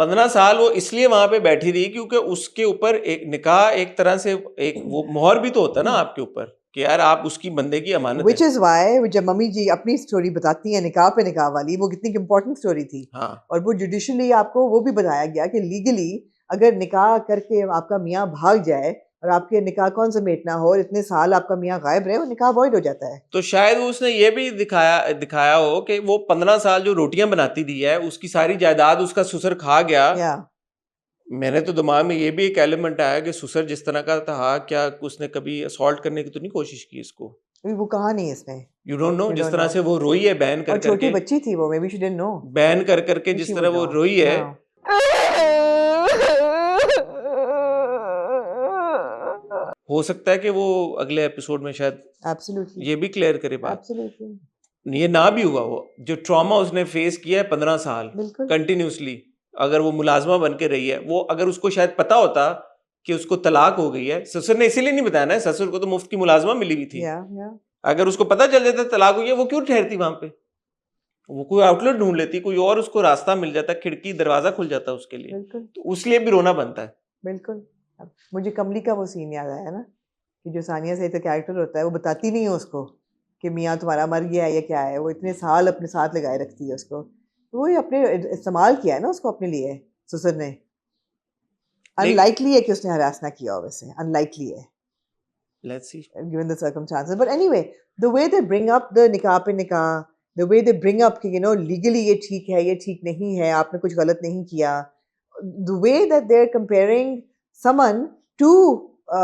15 साल वो इसलिए वहां पे बैठी रही क्योंकि उसके ऊपर एक निकाह, एक तरह से एक वो मोहर भी तो होता है ना आपके ऊपर कि यार आप उसकी बंदे की अमानत.
Which is why जब मम्मी जी अपनी स्टोरी बताती हैं निकाह पे निकाह वाली, वो कितनी इम्पोर्टेंट स्टोरी थी.
हाँ.
और वो जुडिशली आपको वो भी बताया गया कि लीगली अगर निकाह करके आपका मियाँ भाग जाए और आपके निकाह कौन समेटना हो और इतने साल आपका मियाँ गायब रहे, वो निकाह वॉइड हो जाता है.
तो शायद उसने ये भी दिखाया हो कि वो 15 साल जो रोटियां बनाती दी है, उसकी सारी जायदाद उसका ससुर खा गया. मैंने तो दिमाग में ये भी एक एलिमेंट आया कि ससुर जिस तरह का था, क्या उसने कभी असॉल्ट करने की तो नहीं कोशिश की इसको?
वो कहा नहीं इसने.
You don't know. जिस तरह से वो रोई है बहन कर करके,
छोटी बच्ची थी वो, may be she didn't know.
बहन कर करके जिस तरह वो रोई है, हो सकता है कि वो अगले एपिसोड में शायद
Absolutely.
ये भी क्लियर करे बात.
Absolutely.
ये ना भी हुआ, वो जो ट्रॉमा उसने फेस किया है 15 साल कंटिन्यूसली, अगर वो मुलाजमा बन के रही है, वो अगर उसको शायद पता होता कि उसको तलाक हो गई है, ससुर ने इसीलिए नहीं बताया ना, ससुर को तो मुफ्त की मुलाजमा मिली हुई थी. अगर उसको पता चल जाता तलाक हुई है, वो क्यों ठहरती वहां पे? वो कोई आउटलेट ढूंढ लेती, कोई और उसको रास्ता मिल जाता, खिड़की दरवाजा खुल जाता उसके लिए. तो उसलिए भी रोना बनता है.
बिल्कुल. मुझे कमली का वो सीन याद आया ना कि जो सानिया सईद का कैरेक्टर होता है वो बताती नहीं है उसको कि मियाँ तुम्हारा मर गया है या क्या है, वो इतने साल अपने साथ लगाए रखती है उसको, तो वो अपने इस्तेमाल किया है ना उसको अपने लिए ससुर ने। अनलाइकली है कि उसने हरास ना किया हो, वैसे अनलाइकली है
let's see
given the circumstances, but anyway the way they bring up the निकाह पे निकाह, the way they bring up कि legally ये ठीक है ये ठीक नहीं है, आपने कुछ गलत नहीं किया, the way that they're comparing Saman to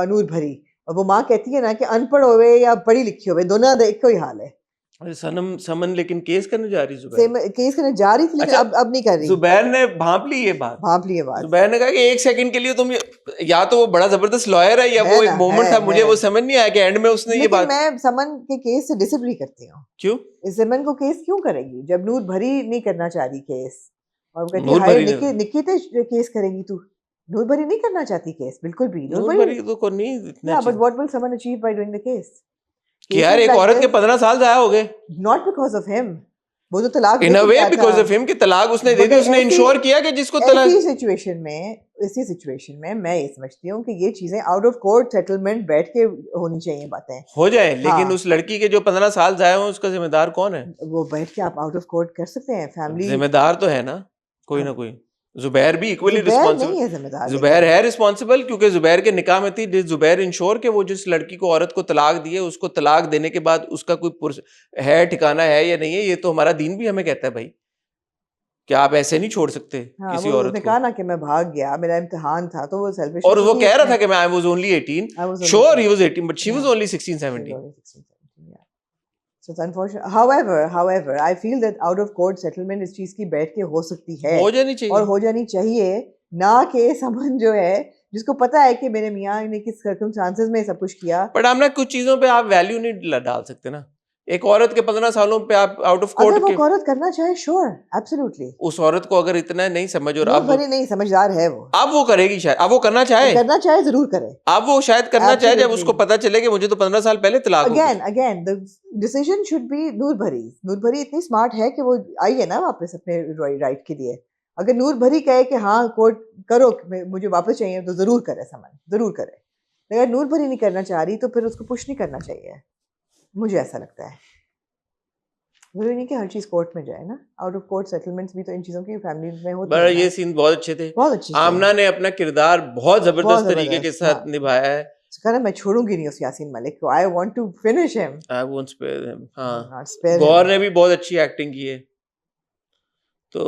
नूर भरी, और वो माँ कहती है ना कि अनपढ़ होवे या पढ़ी लिखी होवे दोनों का एक ही हाल है।
अरे समन लेकिन केस करने जा रही जुबैर,
सेम केस करने जा रही थी लेकिन
अच्छा,
अब नहीं कर रही।
जुबैर ने भांप ली ये बात, जुबैर ने कहा कि एक सेकंड के लिए तुम या तो वो बड़ा जबरदस्त लॉयर है या वो एक मोमेंट था, मुझे वो समझ नहीं आया कि एंड में उसने ये बात।
मैं समन के केस से डिसएग्री करती हूँ।
क्यों?
समन को केस क्यों करेगी जब नूर भरी नहीं करना चाह रही केस, और कहती है निकी ते केस करेगी तू, नूर भरी नहीं करना चाहती केस बिल्कुल भी।
नूर भरी तो को नहीं इतना,
but what will Saman achieve by doing the case?
कि यार एक औरत के 15 साल जाया हो गए,
नॉट बिकॉज ऑफ हिम, वो तो तलाक
इन अ वे बिकॉज ऑफ हिम कि तलाक उसने दे दी, उसने इंश्योर किया कि जिसको तलाक।
इसी सिचुएशन में मैं ये समझती हूँ कि ये चीजें आउट ऑफ कोर्ट सेटलमेंट बैठ के होनी चाहिए, बातें हो
जाए, लेकिन उस लड़की के जो 15 साल जाए हो उसका जिम्मेदार कौन है?
वो बैठ के आप आउट ऑफ कोर्ट कर सकते हैं, फैमिली
जिम्मेदार तो है ना कोई ना कोई। जुबैर भी इक्वली रिस्पॉन्सिबल, जुबैर है रिस्पॉन्सिबल क्योंकि जुबैर के निकाह में थी, जुबैर इंश्योर के वो जिस लड़की को औरत को तलाक दिए उसको तलाक देने के बाद उसका कोई है ठिकाना है या नहीं है, ये तो हमारा दीन भी हमें कहता है भाई कि आप ऐसे नहीं छोड़ सकते किसी औरत को।
कहा ना कि मैं भाग गया, मेरा इम्तिहान था, तो वो सेल्फिश,
और वो कह रहा था कि मैं I was only 18, sure he was 18 but she was only 16 17। So it's unfortunate.
However, I feel that out of court settlement इस चीज की बैठ के हो सकती है,
हो जानी चाहिए,
और हो जानी चाहिए, ना कि समन जो है जिसको पता है कि मेरे मियाँ ने किस सर्कमस्टांसेस में सब कुछ किया।
बट हम ना कुछ चीजों पे आप वैल्यू नहीं डाल सकते ना। एक औरत के 15 सालों पे आप आउट ऑफ कोर्ट
के, औरत करना चाहे श्योर एब्सोल्युटली,
उस औरत को अगर इतना नहीं समझ, और अब
नहीं समझदार है वो,
अब वो करेगी शायद, अब वो करना चाहे
जरूर करे,
अब वो शायद करना चाहे जब उसको पता चले कि मुझे तो 15 साल पहले तलाक
again the decision should be Noor भरी इतनी स्मार्ट है कि वो आई है ना वापस अपने राइट के लिए। अगर नूर भरी कहे कि हाँ कोर्ट करो मुझे वापस चाहिए, तो जरूर करे, समन जरूर करे। अगर नूर भरी नहीं करना चाह रही तो फिर उसको पुश नहीं करना चाहिए, मुझे ऐसा लगता है। जरूरी नहीं कि हर चीज कोर्ट में जाए ना, आउट ऑफ कोर्ट सेटलमेंट्स भी तो इन चीजों की फैमिली में होती है।
ये सीन बहुत अच्छे थे, बहुत अच्छे। आमना ने अपना किरदार बहुत जबरदस्त तरीके के साथ निभाया है।
कहना मैं छोड़ूंगी नहीं उस यासीन मलिक को, I want to finish him,
I won't spare him. हां, गौर ने भी बहुत अच्छी एक्टिंग की है। तो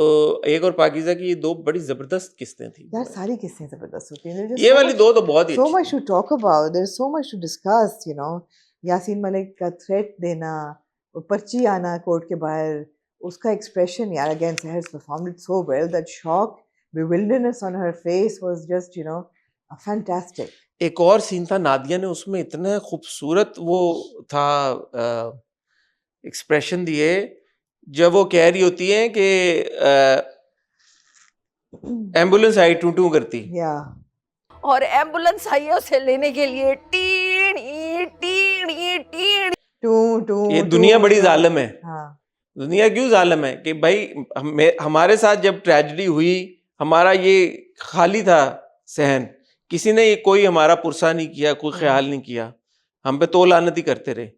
एक और पाकीज़ा की ये दो बड़ी जबरदस्त किस्तें थी
यार, सारी किस्तें जबरदस्त होती हैं,
ये वाली दो तो बहुत ही
so much to talk about, there is so much to discuss, you know। Yasin Malik का थ्रेट देना, पर्ची आना कोर्ट के बाहर, उसका एक्सप्रेशन, यार अगेन सहर performed it so well, that shock bewilderness on her face was just, you know, fantastic।
एक और सीन था नादिया ने उसमें इतना खूबसूरत वो था एक्सप्रेशन दिए जब वो कह रही होती है कि एम्बुलेंस आई टू टू करती,
और एम्बुलेंस आई है उसे लेने के लिए, टीणी टीणी टीणी
टू।
ये दुनिया बड़ी जालिम है। दुनिया क्यों जालिम है कि भाई हमारे साथ जब ट्रेजेडी हुई, हमारा ये खाली था सहन, किसी ने ये कोई हमारा पुरसा नहीं किया, कोई ख्याल नहीं किया, हम पे तो लानती करते रहे।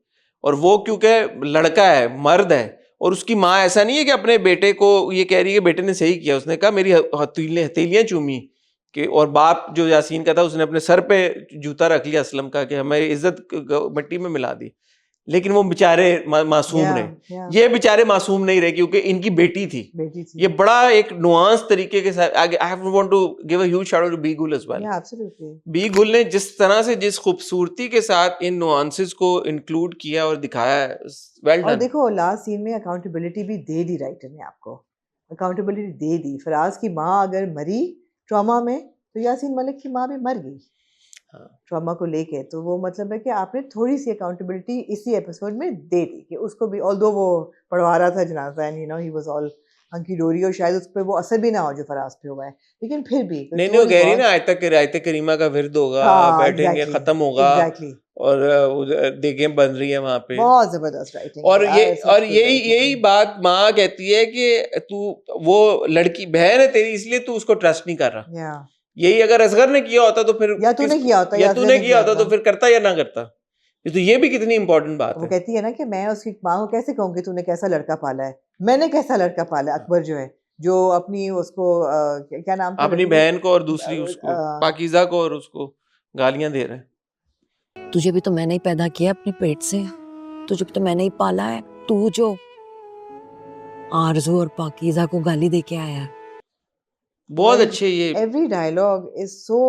और वो क्योंकि लड़का है, मर्द है, और उसकी माँ ऐसा नहीं है कि अपने बेटे को ये कह रही है कि बेटे ने सही किया, उसने कहा मेरी हथेलियाँ चूमी कि, और बाप जो यासीन का था उसने अपने सर पे जूता रख लिया असलम का कि हमें इज्जत मिट्टी में मिला दी। लेकिन वो बेचारे मासूम रहे, ये बेचारे मासूम नहीं रहे क्योंकि इनकी बेटी थी। ये बड़ा एक नुआंस तरीके के साथ आगे। I want to give a huge shout out to Bee Gul as well. Bee Gul ने जिस तरह से, जिस खूबसूरती के साथ इन नुआंसेस को इंक्लूड किया और दिखाया है, वेल डन।
और देखो लास्ट सीन में अकाउंटेबिलिटी भी दे दी राइटर ने, आपको अकाउंटेबिलिटी दे दी। फराज की माँ अगर मरी ट्रॉमा में, तो यासीन मलिक की माँ भी मर गई ट्रॉमा को लेके। तो वो मतलब है कि आपने थोड़ी सी अकाउंटेबिलिटी इसी एपिसोड में दे दी कि उसको भी, ऑल्दो वो पढ़वा रहा था जनाजा and you know he was all hunky dory, और शायद उस पर वो असर भी ना हो जो फराज पे हुआ है, लेकिन फिर भी
नहीं वो कह रही ना आयत करीमा का विर्द होगा, बैठेंगे खत्म होगा, और देखें बन रही है वहां पे,
बहुत जबरदस्त राइटिंग।
और यही बात माँ कहती है कि तू वो लड़की बहन है तेरी, इसलिए तू उसको ट्रस्ट नहीं कर रहा, यही अगर असगर ने किया होता तो फिर
या तूने किया होता
या तूने किया होता तो फिर करता या ना करता। तो ये भी कितनी इंपॉर्टेंट बात
वो
है।
कहती है ना कि मैं उसकी माँ को कैसे कहूँगी तूने कैसा लड़का पाला है, मैंने कैसा लड़का पाला है। अकबर जो है जो अपनी उसको क्या नाम था
अपनी
लड़की
बहन को और दूसरी उसको पाकीज़ा को और उसको गालियां दे रहे हैं।
तुझे भी तो मैंने ही पैदा किया अपने पेट से, तुझे भी तो मैंने ही पाला है। तू जो आरज़ू और पाकीज़ा को गाली दे के आया है।
बहुत अच्छे ये
every dialogue is so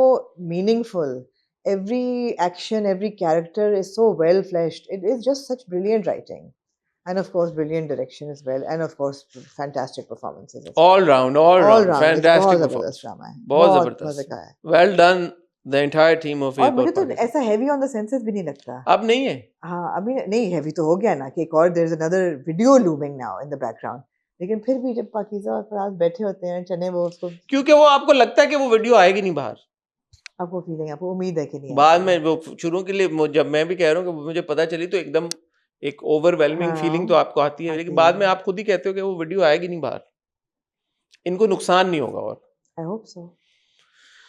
meaningful, every action, every character is so well fleshed. It is just such brilliant writing, and of course brilliant direction as well, and of course fantastic performances as well.
all round fantastic
बहुत
performance,
जबरदस्त drama है,
बहुत
मजे
जबरदस्त,
का है।
well done the entire team of
और
एक
मुझे
और
तो
पाकिस्तान।
ऐसा heavy on the senses भी नहीं लगता।
अब नहीं है,
हाँ अभी नहीं, heavy तो हो गया ना कि एक और there's another video looming now in the background, लेकिन फिर भी जब पाकीज़ा और फराज बैठे होते हैं चने वो उसको,
क्योंकि वो आपको लगता है कि वो वीडियो आएगी नहीं बाहर।
आपको फीलिंग, आपको उम्मीद है कि नहीं
बाद
आएगी।
में वो शुरू के लिए जब मैं भी कह रहा हूँ कि मुझे पता चली तो एकदम एक ओवरवेलमिंग
हाँ,
फीलिंग तो आपको आती है, लेकिन
आती
बाद
है।
में आप खुद ही कहते हो कि वो वीडियो आएगी नहीं बाहर, इनको नुकसान नहीं होगा। और
I hope so.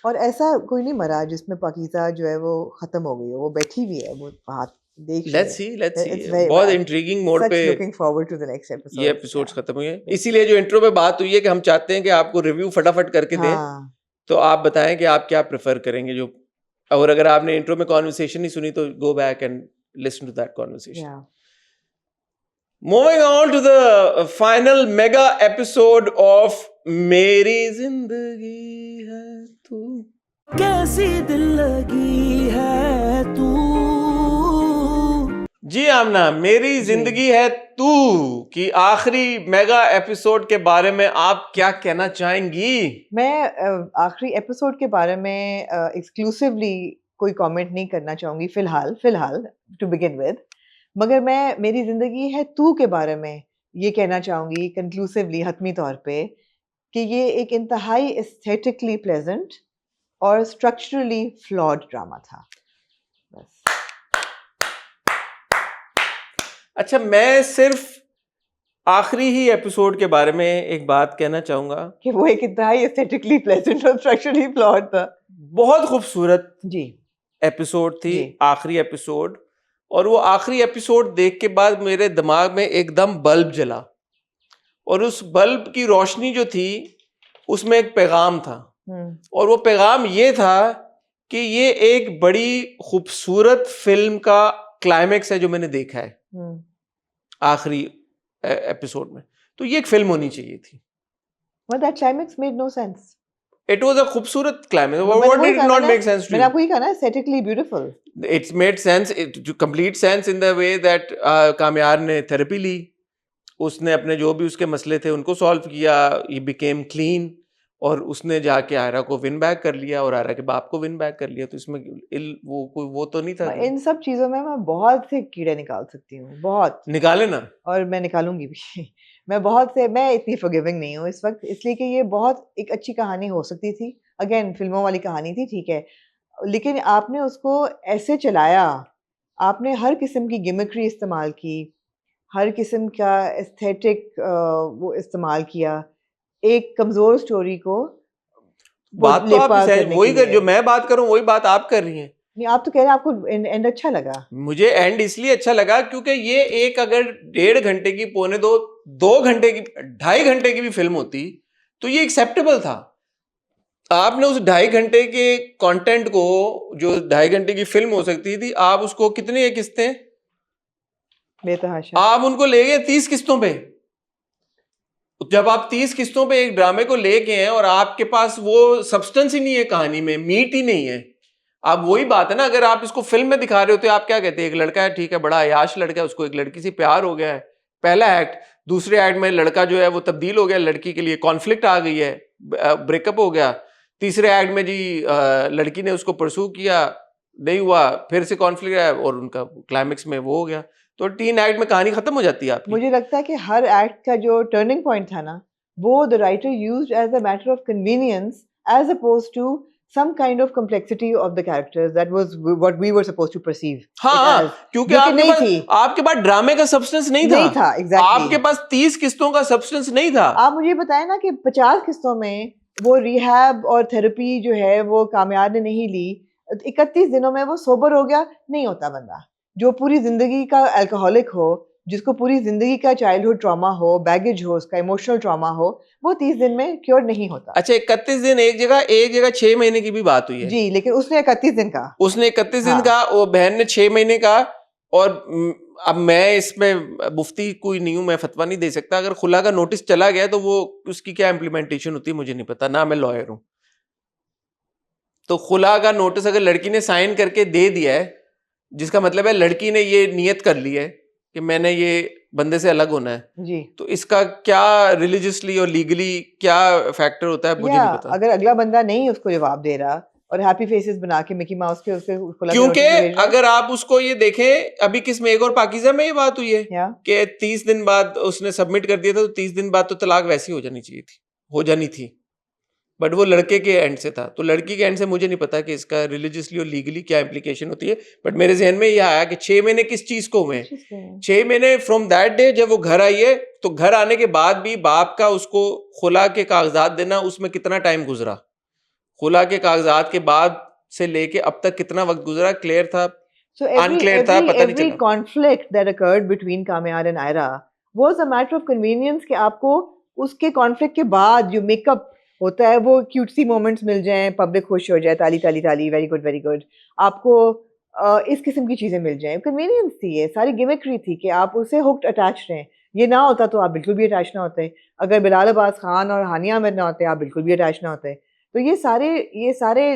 और ऐसा कोई नहीं मरा जिसमें पाकीज़ा जो है वो खत्म हो गई हो, वो बैठी हुई है, वो हाथ देख रही
लेट्स
है।
सी
It's very
बहुत
bad.
इंट्रीगिंग मोड
Such
पे
looking forward to the next episode.
ये एपिसोड्स खत्म हुए हैं। इसीलिए जो इंट्रो पे बात हुई है कि हम चाहते हैं कि आपको रिव्यू फटाफट करके दें,
हाँ,
तो आप बताएं कि आप क्या प्रेफर करेंगे। जो और अगर आपने इंट्रो में कॉन्वर्सेशन नहीं सुनी तो go back and listen to that conversation.
yeah.
Moving on to the final mega episode of मेरी जिंदगी है तू,
कैसी दिल लगी है तू।
जी आमना, मेरी जिंदगी है तू की आखिरी मेगा एपिसोड के बारे में आप क्या कहना चाहेंगी?
मैं आखिरी एपिसोड के बारे में एक्सक्लूसिवली कोई कमेंट नहीं करना चाहूँगी फिलहाल टू बिगिन विद, मगर मैं मेरी ज़िंदगी है तू के बारे में ये कहना चाहूँगी कंक्लूसिवली, हतमी तौर पे, कि ये एक इंतहाई एस्थेटिकली प्लेजेंट और स्ट्रक्चरली फ्लॉड ड्रामा था। बस।
अच्छा, मैं सिर्फ आखिरी ही एपिसोड के बारे में एक बात कहना चाहूंगा
कि वो एक इंतहाई एस्थेटिकली प्लेजेंट और स्ट्रक्चरली फ्लॉड था।
बहुत खूबसूरत
जी
एपिसोड थी
जी।
आखिरी एपिसोड, और वो आखिरी एपिसोड देख के बाद मेरे दिमाग में एकदम बल्ब जला, और उस बल्ब की रोशनी जो थी उसमें एक पैगाम था, और वो पैगाम ये था कि ये एक बड़ी खूबसूरत फिल्म का क्लाइमेक्स है जो मैंने देखा है आखिरी एपिसोड में। तो ये एक फिल्म होनी चाहिए थी।
But that climax made no sense.
It was a खूबसूरत climax. What did it not make sense to
मैंने
you?
आपको ये कहा ना, aesthetically beautiful.
It's made sense, complete sense in the way that कामयार ने थेरेपी ली, उसने अपने जो भी उसके मसले थे उनको सॉल्व किया, he became clean, और उसने जाके आयरा को विन बैक कर लिया और आयरा के बाप को विन बैक कर लिया। तो इसमें वो तो नहीं था।
इन सब चीजों में मैं बहुत से कीड़े निकाल सकती हूँ, बहुत
निकाले ना,
और मैं निकालूंगी भी। मैं इतनी फॉरगिविंग नहीं हूँ इस वक्त, इसलिए कि ये बहुत एक अच्छी कहानी हो सकती थी। अगेन फिल्मों वाली कहानी थी, ठीक है, लेकिन आपने उसको ऐसे चलाया, आपने हर किस्म की गिमिक्री इस्तेमाल की, हर किस्म का एस्थेटिक वो इस्तेमाल किया, एक कमजोर स्टोरी को
बात तो आप वही कर, जो मैं बात करूं वही बात आप कर रही हैं।
नहीं, आप तो कह रहे हैं आपको एंड अच्छा लगा।
मुझे एंड इसलिए अच्छा लगा क्योंकि ये एक अगर 1.5 घंटे की, पौने 2 घंटे की, 2.5 घंटे की भी फिल्म होती तो ये एक्सेप्टेबल था। आपने उस 2.5 घंटे के कंटेंट को, जो 2.5 घंटे की फिल्म हो सकती थी, आप उसको कितने किस्तें,
बेतहाशा
आप उनको ले गए 30 किस्तों पे। जब आप 30 किस्तों पे एक ड्रामे को लेके हैं और आपके पास वो सब्सटेंस ही नहीं है, कहानी में मीट ही नहीं है, आप वही बात है ना, अगर आप इसको फिल्म में दिखा रहे होते आप क्या कहते हैं, एक लड़का है, ठीक है, बड़ा अयाश लड़का है, उसको एक लड़की से प्यार हो गया है, पहला एक्ट। दूसरे एक्ट में लड़का जो है वो तब्दील हो गया, लड़की के लिए कॉन्फ्लिक्ट आ गई है, ब्रेकअप हो गया। तीसरे एक्ट में जी लड़की ने उसको परसू किया, नहीं हुआ, फिर से कॉन्फ्लिक्ट आया और उनका क्लाइमेक्स में वो हो गया। तो 3 एक्ट में कहानी खत्म हो जाती है आपकी।
मुझे लगता है कि हर एक्ट का जो टर्निंग पॉइंट था ना, वो the writer used as a matter of convenience as opposed to some kind of complexity of the characters that was what we were supposed to perceive.
हाँ, क्योंकि आपके पास ड्रामे का सब्सटेंस नहीं था।
exactly.
आपके पास 30 किस्तों का सब्सटेंस नहीं था।
आप मुझे बताएं ना कि 50 किस्तों में वो रिहैब और थेरेपी जो है वो कामयार ने नहीं ली, 31 दिनों में वो सोबर हो गया, नहीं होता बंदा। जो पूरी जिंदगी का अल्कोहलिक हो, जिसको पूरी जिंदगी का चाइल्डहुड ट्रॉमा हो, बैगेज हो, उसका इमोशनल ट्रॉमा हो, वो 30 दिन में क्योर नहीं होता।
अच्छा 31 दिन एक जगह 6 महीने की भी बात हुई है
जी, लेकिन उसने 31 दिन का,
उसने 31 दिन
हाँ।
का, वो बहन ने 6 महीने का। और अब मैं इसमें मुफ्ती कोई नहीं हूं, मैं फतवा नहीं दे सकता। अगर खुला का नोटिस चला गया तो वो उसकी क्या इम्प्लीमेंटेशन होती है मुझे नहीं पता, ना मैं लॉयर हूं। तो खुला का नोटिस अगर लड़की ने साइन करके दे दिया है, जिसका मतलब है लड़की ने ये नियत कर ली है कि मैंने ये बंदे से अलग होना है
जी,
तो इसका क्या रिलीजियसली और लीगली क्या फैक्टर होता है मुझे
या
नहीं पता।
अगर अगला बंदा नहीं उसको जवाब दे रहा और हैप्पी फेसेस बना के मिकी माउस के उसके खुला
क्योंकि
के भेज रहा है,
अगर आप उसको ये देखें, अभी किस में, एक और पाकीज़ा में ये बात हुई है
या
कि 30 दिन बाद उसने सबमिट कर दिया था, तो 30 दिन बाद तो तलाक वैसी हो जानी थी, बट वो लड़के के एंड से था। तो लड़की के एंड से मुझे नहीं पता कि इसका रिलीजियसली और लीगली क्या इम्प्लीकेशन होती है, बट मेरे जहन में यह आया कि 6 महीने किस चीज को हुए, 6 महीने फ्रॉम दैट डे जब वो घर आई है, तो घर आने के बाद भी बाप का उसको खुला के कागजात देना, उसमें कितना टाइम गुजरा, खुला के कागजात के बाद से लेके अब तक कितना वक्त गुजरा, क्लियर था
So
अनक्लियर था, पता नहीं
every
चला।
conflict that occurred between Kamyar and Aira was a matter of convenience कि आपको उसके conflict के बाद जो मेकअप होता है वो क्यूटसी मोमेंट्स मिल जाएं, पब्लिक खुश हो जाए, ताली ताली ताली, वेरी गुड, आपको इस किस्म की चीजें मिल जाएं। कन्वीनियंस थी ये, सारी गिमिक्री थी कि आप उससे हुक्ड अटैच रहें। ये ना होता तो आप बिल्कुल भी अटैच ना होते। अगर बिलाल अब्बास खान और हानिया आमिर ना होते, आप बिल्कुल भी अटैच ना होते। तो ये सारे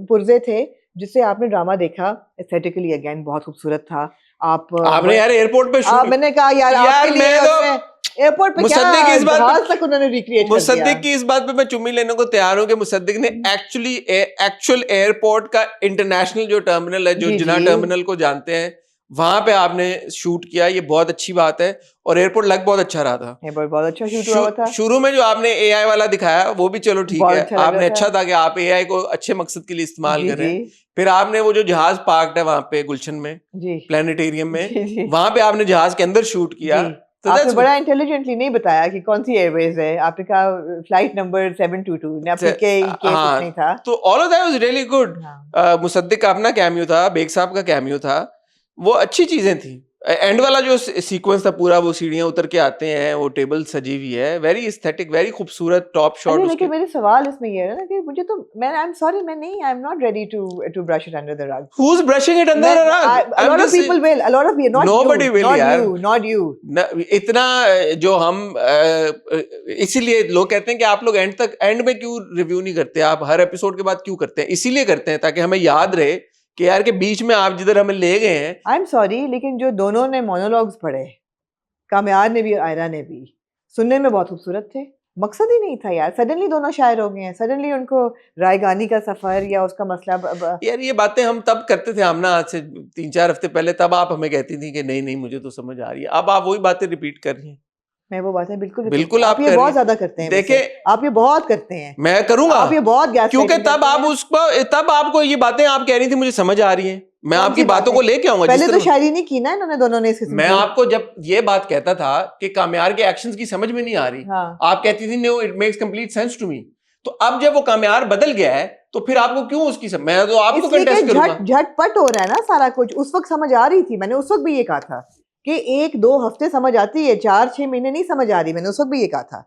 पुर्जे थे जिससे आपने ड्रामा देखा। एस्थेटिकली अगेन बहुत खूबसूरत था।
आपने यार एयरपोर्ट पे शूट,
मैंने कहा यार आपके लिए एयरपोर्ट पे क्या जहाज तक उन्होंने रिक्रिएट कर दिया।
मुसद्दिक की इस बात पे मैं चुम्मी लेने को तैयार हूं कि मुसद्दिक ने एक्चुअल एयरपोर्ट का इंटरनेशनल जो टर्मिनल है, जो जिना टर्मिनल को जानते हैं, वहां पे आपने शूट किया, ये बहुत अच्छी बात है। और एयरपोर्ट लग बहुत अच्छा रहा था,
एयरपोर्ट बहुत अच्छा शूट हुआ था।
शुरू में जो आपने एआई वाला दिखाया वो भी चलो ठीक है, आपने अच्छा था कि आप एआई को अच्छे मकसद के लिए इस्तेमाल कर रहे हैं। फिर आपने वो जो जहाज पार्क्ड है वहां पे गुलशन में, प्लेनेटेरियम में, वहां पे आपने जहाज के अंदर शूट किया। तो
आपने बड़ा इंटेलिजेंटली नहीं बताया कि कौन सी एयरवेज है, आपने कहा फ्लाइट नंबर 722 नहीं था।
तो all of that was really good. Mossadegh का अपना कैमियो था, बेग साहब का कैमियो था, वो अच्छी चीजें थी। एंड वाला जो सीक्वेंस था पूरा, वो सीढ़ियां उतर के आते हैं, वो टेबल सजी हुई है, वेरी एस्थेटिक, वेरी खूबसूरत टॉप शॉट।
लेकिन मेरे सवाल इसमें ये है ना कि मुझे तो आई एम सॉरी, मैं नहीं, I am not ready to brush it under the rug.
Who is brushing it under the rug?
A lot of people will, a lot of you,
nobody will,
not you.
इतना जो हम इसीलिए लोग कहते हैं कि आप लोग एंड में क्यों रिव्यू नहीं करते, आप हर एपिसोड के बाद क्यों करते हैं? इसीलिए करते हैं ताकि हमें याद रहे कि यार के बीच में आप जिधर हमें ले गए हैं।
आई एम सॉरी, लेकिन जो दोनों ने मोनोलॉग्स पढ़े, कामयार ने भी आयरा ने भी, सुनने में बहुत खूबसूरत थे। मकसद ही नहीं था यार, सडनली दोनों शायर हो गए हैं, सडनली उनको रायगानी का सफर या उसका मसला।
यार ये बातें हम तब करते थे, हम ना आज से 3-4 हफ्ते पहले, तब आप हमें कहती थी कि नहीं मुझे तो समझ आ रही है। अब आप वही बातें रिपीट कर रही हैं।
मैं वो बातें
बिल्कुल आप
ये बहुत ज्यादा करते हैं।
देखिए
आप ये बहुत करते हैं,
मैं करूंगा,
आप ये बहुत गैस,
क्योंकि तब आपको ये बातें आप कह रही थी मुझे समझ आ रही हैं, मैं आपकी बातों को लेके आऊंगा।
पहले तो शायरी नहीं की ना इन्होंने दोनों ने।
मैं आपको जब ये बात कहता था कि कामयार के एक्शंस की समझ में नहीं आ रही, आप कहती थी no it makes complete sense to me. तो अब जब वो कामयार बदल गया है तो फिर आपको क्यों उसकी मैं तो आपको कंटेस्ट करूंगा।
झटपट हो रहा है ना सारा कुछ। उस वक्त समझ आ रही थी, मैंने उस वक्त भी ये कहा था कि 1-2 हफ्ते समझ आती है, 4-6 महीने नहीं समझ आ रही। मैंने उस वक्त भी ये कहा था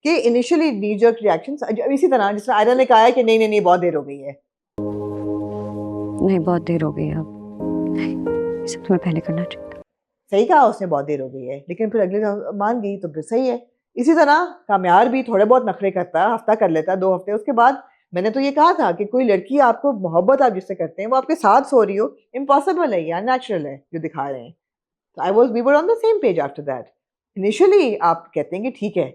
कि इनिशियली नी जर्क रिएक्शंस, इसी तरह जिस तरह आयरा ने कहा है कि नहीं बहुत देर हो गई है।
नहीं बहुत देर हो गई, अब सब तुम्हें पहले करना चाहिए।
सही कहा उसने, बहुत देर हो गई है, लेकिन फिर अगले मान गई तो फिर सही है। इसी तरह कामयार भी थोड़े बहुत नखरे करता, हफ्ता कर लेता, 2 हफ्ते, उसके बाद मैंने तो ये कहा था कि कोई लड़की आपको मोहब्बत आप जिससे करते हैं वो आपके साथ सो रही हो, इम्पॉसिबल है, अननेचुरल है जो दिखा रहे हैं। We were on the same page after that. Initially आप कहते हैं कि ठीक है,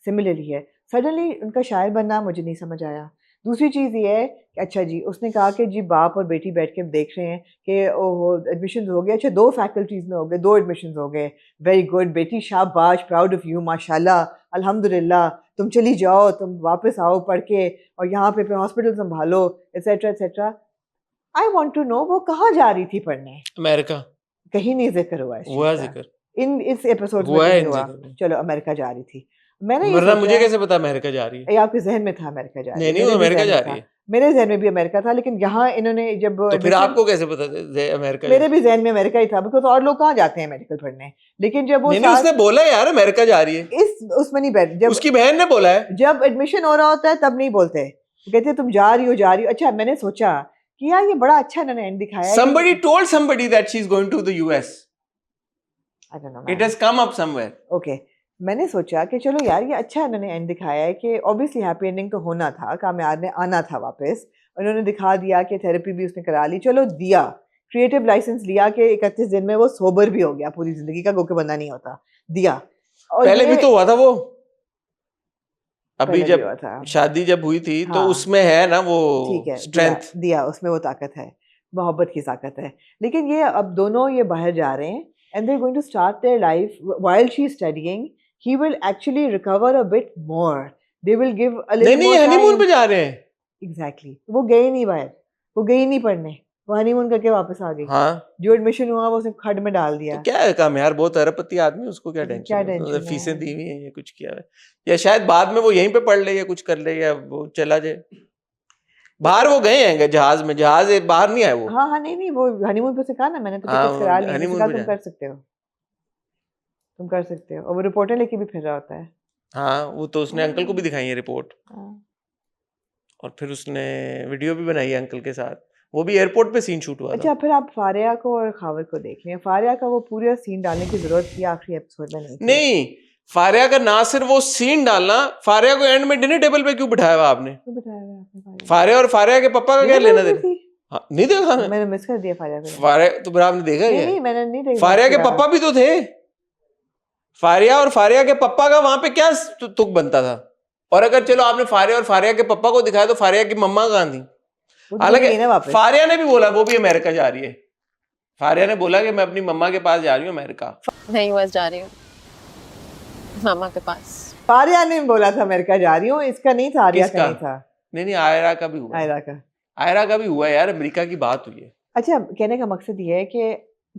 सिमिलरली है, सडनली उनका शायर बनना मुझे नहीं समझ आया। दूसरी चीज़ ये है कि अच्छा जी, उसने कहा कि जी बाप और बेटी बैठ के देख रहे हैं कि ओह एडमिशन हो गए, अच्छा 2 फैकल्टीज़ में हो गए, 2 एडमिशन हो गए, वेरी गुड बेटी, शाबाश, प्राउड ऑफ यू, माशाल्लाह, अल्हम्दुलिल्लाह, तुम चली जाओ, तुम वापस आओ पढ़ के और यहाँ पे हॉस्पिटल संभालो, etcetera etcetera. I want to know वो कहाँ जा रही थी पढ़ने?
अमेरिका।
कहीं नहीं जिक्र हुआ है
जिक्र
इस एपिसोड में हुआ। चलो अमेरिका जा रही थी। मैंने ये
वरना
सोचा
मुझे कैसे पता अमेरिका जा रही है?
ये आपके जहन में था अमेरिका जा रही है,
नहीं
मेरे
वो
भी
अमेरिका
जहन
जा
में
रही
था।
है।
मेरे जहन में भी अमेरिका था, लेकिन यहाँ इन्होंने जब
तो फिर
admission-
आपको कैसे पता अमेरिका
मेरे भी जहन में अमेरिका ही था, बिकॉज और लोग कहाँ जाते हैं मेडिकल पढ़ने। लेकिन जब वो
नहीं उसने बोला यार अमेरिका जा रही है,
उसमें नहीं बैठ, जब
उसकी बहन ने बोला है।
जब एडमिशन हो रहा होता है तब नहीं बोलते, कहते तुम जा रही हो। अच्छा, मैंने सोचा कि यार ये बड़ा अच्छा इन्होंने एंड दिखाया है कि-
Somebody told somebody that she's going to the US.
I don't know,
It has come up somewhere.
Okay, मैंने सोचा कि चलो यार ये अच्छा इन्होंने एंड दिखाया है कि ऑब्वियसली हैप्पी एंडिंग तो होना था, कामयाब ने आना था वापस, उन्होंने दिखा दिया कि थेरेपी भी उसने करा ली, चलो दिया, क्रिएटिव लाइसेंस लिया कि 31 दिन में वो सोबर भी हो गया, पूरी जिंदगी का गोके बंदा नहीं होता, दिया। और
पहले
ये
भी तो हुआ था वो, अभी
पहले भी
जब
हुआ था।
शादी जब हुई थी तो
हाँ।
उसमें है ना वो
ठीक है,
स्ट्रेंथ।
दिया उसमें वो ताकत है, मोहब्बत की ताकत है। लेकिन ये अब दोनों ये बाहर जा रहे हैं and they are going to start their life while she is studying, he will actually recover a bit more, they will give a little
नहीं
मोर
हनीमून पे जा रहे हैं।
एग्जैक्टली, वो गए नहीं बाहर, वो गई नहीं पढ़ने, वो हनीमून करके वापस आ गई।
हाँ
जो एडमिशन हुआ वो उसने खड में डाल दिया।
तो क्या है काम यार, बहुत अरबपति आदमी, उसको क्या
क्या
टेंशन है,
टेंशन
फीसें
है?
दी हुई हैं या कुछ किया है, या शायद बाद में वो यहीं पे पढ़ ले या कुछ कर ले या वो चला जाए। बाहर वो गए हैं जहाज में, जहाज बाहर नहीं आए वो।
हाँ, नहीं वो हनीमून पे से कहा ना मैंने, तो
हाँ,
टिकट्स करा ली,
हनीमून
कहा
पे
तुम
जा-
कर सकते हो, तुम कर सकते हो। और वो रिपोर्टर लेके भी फिर रहा होता है।
हाँ वो तो उसने अंकल को भी दिखाई है रिपोर्ट,
हाँ।
और फिर उसने वीडियो भी बनाई है अंकल के साथ, वो भी एयरपोर्ट पे सीन शूट हुआ
अच्छा,
था।
फिर आप फारिया को और खावर को देख लें। फारिया का वो पूरा सीन डालने की जरूरत थी आखिरी एपिसोड में नहीं थी।
नहीं, फारिया का ना सिर्फ वो सीन डालना, फारिया को एंड में डिनर टेबल पे क्यों बिठाया हुआ आपने?
क्यों बिठाया हुआ है आपने फारिया?
फारिया और फारिया के पापा का क्या
डिनर
लेना
टेबल
देना?
थी?
हाँ, नहीं देखा मैं।
मैंने मिस कर दिया फारिया को।
फारिया तो फिर आपने देखा
नहीं
क्या?
नहीं, मैंने नहीं देखा।
फारिया के पापा भी तो थे। फारिया और फारिया के पापा का वहां पे क्या तुक बनता था? और अगर चलो आपने फारिया और फारिया के पापा को दिखाया तो फारिया की मम्मा कहाँ थी?
वो तो
हालांकि
गई ना वापस।
फारिया ने भी बोला वो भी अमेरिका जा रही है। फारिया ने बोला कि मैं अपनी मम्मा के पास जा रही हूँ अमेरिका।
मैं यूएस जा रही हूँ मामा के पास।
फारिया ने बोला था अमेरिका जा रही हूँ, इसका नहीं था, आर्या
किसका?
का नहीं था,
नहीं आयरा का भी हुआ,
आयरा का।
आयरा का भी हुआ यार, अमेरिका की बात हुई है।
अच्छा, कहने का मकसद ये है कि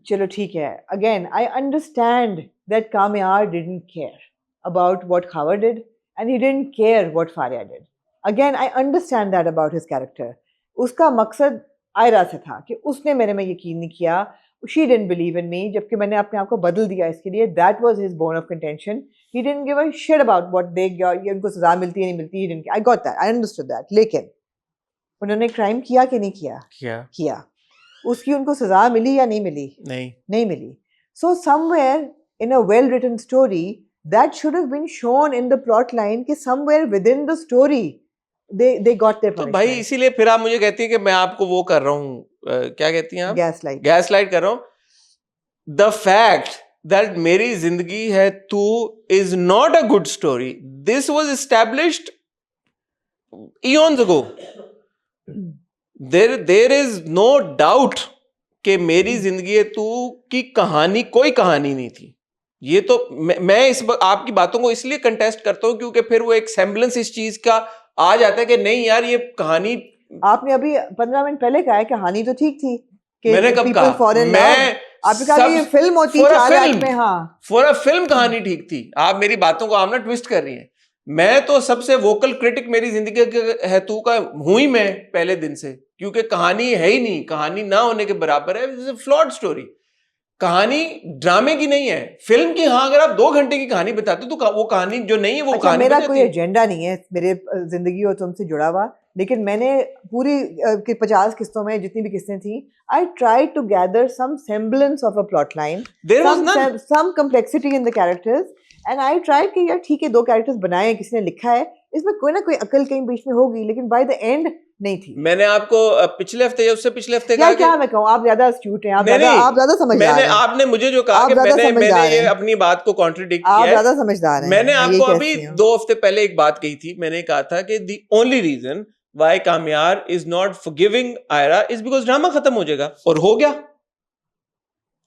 चलो ठीक है, again I understand that Kamyar didn't care about what Khawar did and he didn't care what Faria did. Again I understand that about his character. उसका मकसद आयरा से था कि उसने मेरे में यकीन नहीं किया, शी डिडंट बिलीव इन मी, जबकि मैंने अपने आप को बदल दिया इसके लिए। That was his bone of contention. He didn't give a shit about what they got, ये उनको सजा मिलती है नहीं मिलती, he didn't, I got that, I understood that. लेकिन उन्होंने क्राइम किया कि नहीं किया? किया। उसकी उनको सजा मिली या नहीं मिली? नहीं मिली। So somewhere in a well written story that should have been shown in the plot line कि somewhere within the story they got their
तो
punishment.
भाई इसीलिए फिर आप मुझे कहती है कि मैं आपको वो कर रहा हूँ, क्या कहती हैं आप?
Gaslight.
गैसलाइट कर रहा हूँ। द फैक्ट दैट मेरी जिंदगी है तू is not a good story, this was established eons ago. There is no doubt कि मेरी जिंदगी है तू की कहानी कोई कहानी नहीं थी। ये तो मैं आपकी बातों को इसलिए कंटेस्ट करता हूं क्योंकि फिर वो एक सेम्बलेंस इस चीज का आ जाता है कि नहीं यार ये कहानी।
आपने अभी 15 मिनट पहले कहा है कहानी तो ठीक थी कि
मैंने कब
people
कहा?
fall in
मैं
love. आपने कहा कि ये फिल्म होती
for a
4
film.
एक्ट में। हाँ,
फॉर अ फिल्म कहानी ठीक थी। आप मेरी बातों को आप ना ट्विस्ट कर रही हैं। मैं तो सबसे वोकल क्रिटिक मेरी जिंदगी है तू का हूं ही मैं पहले दिन से, क्योंकि कहानी है ही नहीं, कहानी ना होने के बराबर है। फ्लॉड स्टोरी, कहानी ड्रामे की नहीं है, फिल्म की। हाँ, अगर आप 2 घंटे की कहानी बताते तो वो कहानी जो नहीं है वो
अच्छा,
कहानी
मेरा
बन
कोई
जाती है।
एजेंडा नहीं है मेरे जिंदगी और तुमसे जुड़ा हुआ, लेकिन मैंने पूरी 50 किस्तों में जितनी भी किस्तें थी, I try to gather some semblance of a plot line,
There was none.
some complexity in the characters, and I tried कि यार ठीक है 2 कैरेक्टर्स बनाए, किसी ने लिखा है, इसमें कोई ना कोई अकल कहीं बीच में होगी, लेकिन बाय द एंड नहीं थी।
मैंने आपको पिछले हफ्ते या उससे पिछले हफ्ते
क्या
कहा
मैं कहूँ, आप ज्यादा astute हैं, आप
नहीं,
ज्यादा समझदार
मैंने
हैं,
आपने मुझे जो कहा
आप
कि
ज्यादा
मैंने
समझदार
ये
हैं।
अपनी बात को कॉन्ट्रडिक्ट
आप
किया है।
ज्यादा समझदार हैं।
मैंने
मैं
आपको
यही
अभी
कहती हूँ।
2 हफ्ते पहले एक बात कही थी। मैंने कहा था कि the only reason why Kamyar is not forgiving Ayra is because drama खत्म हो जाएगा, और हो गया।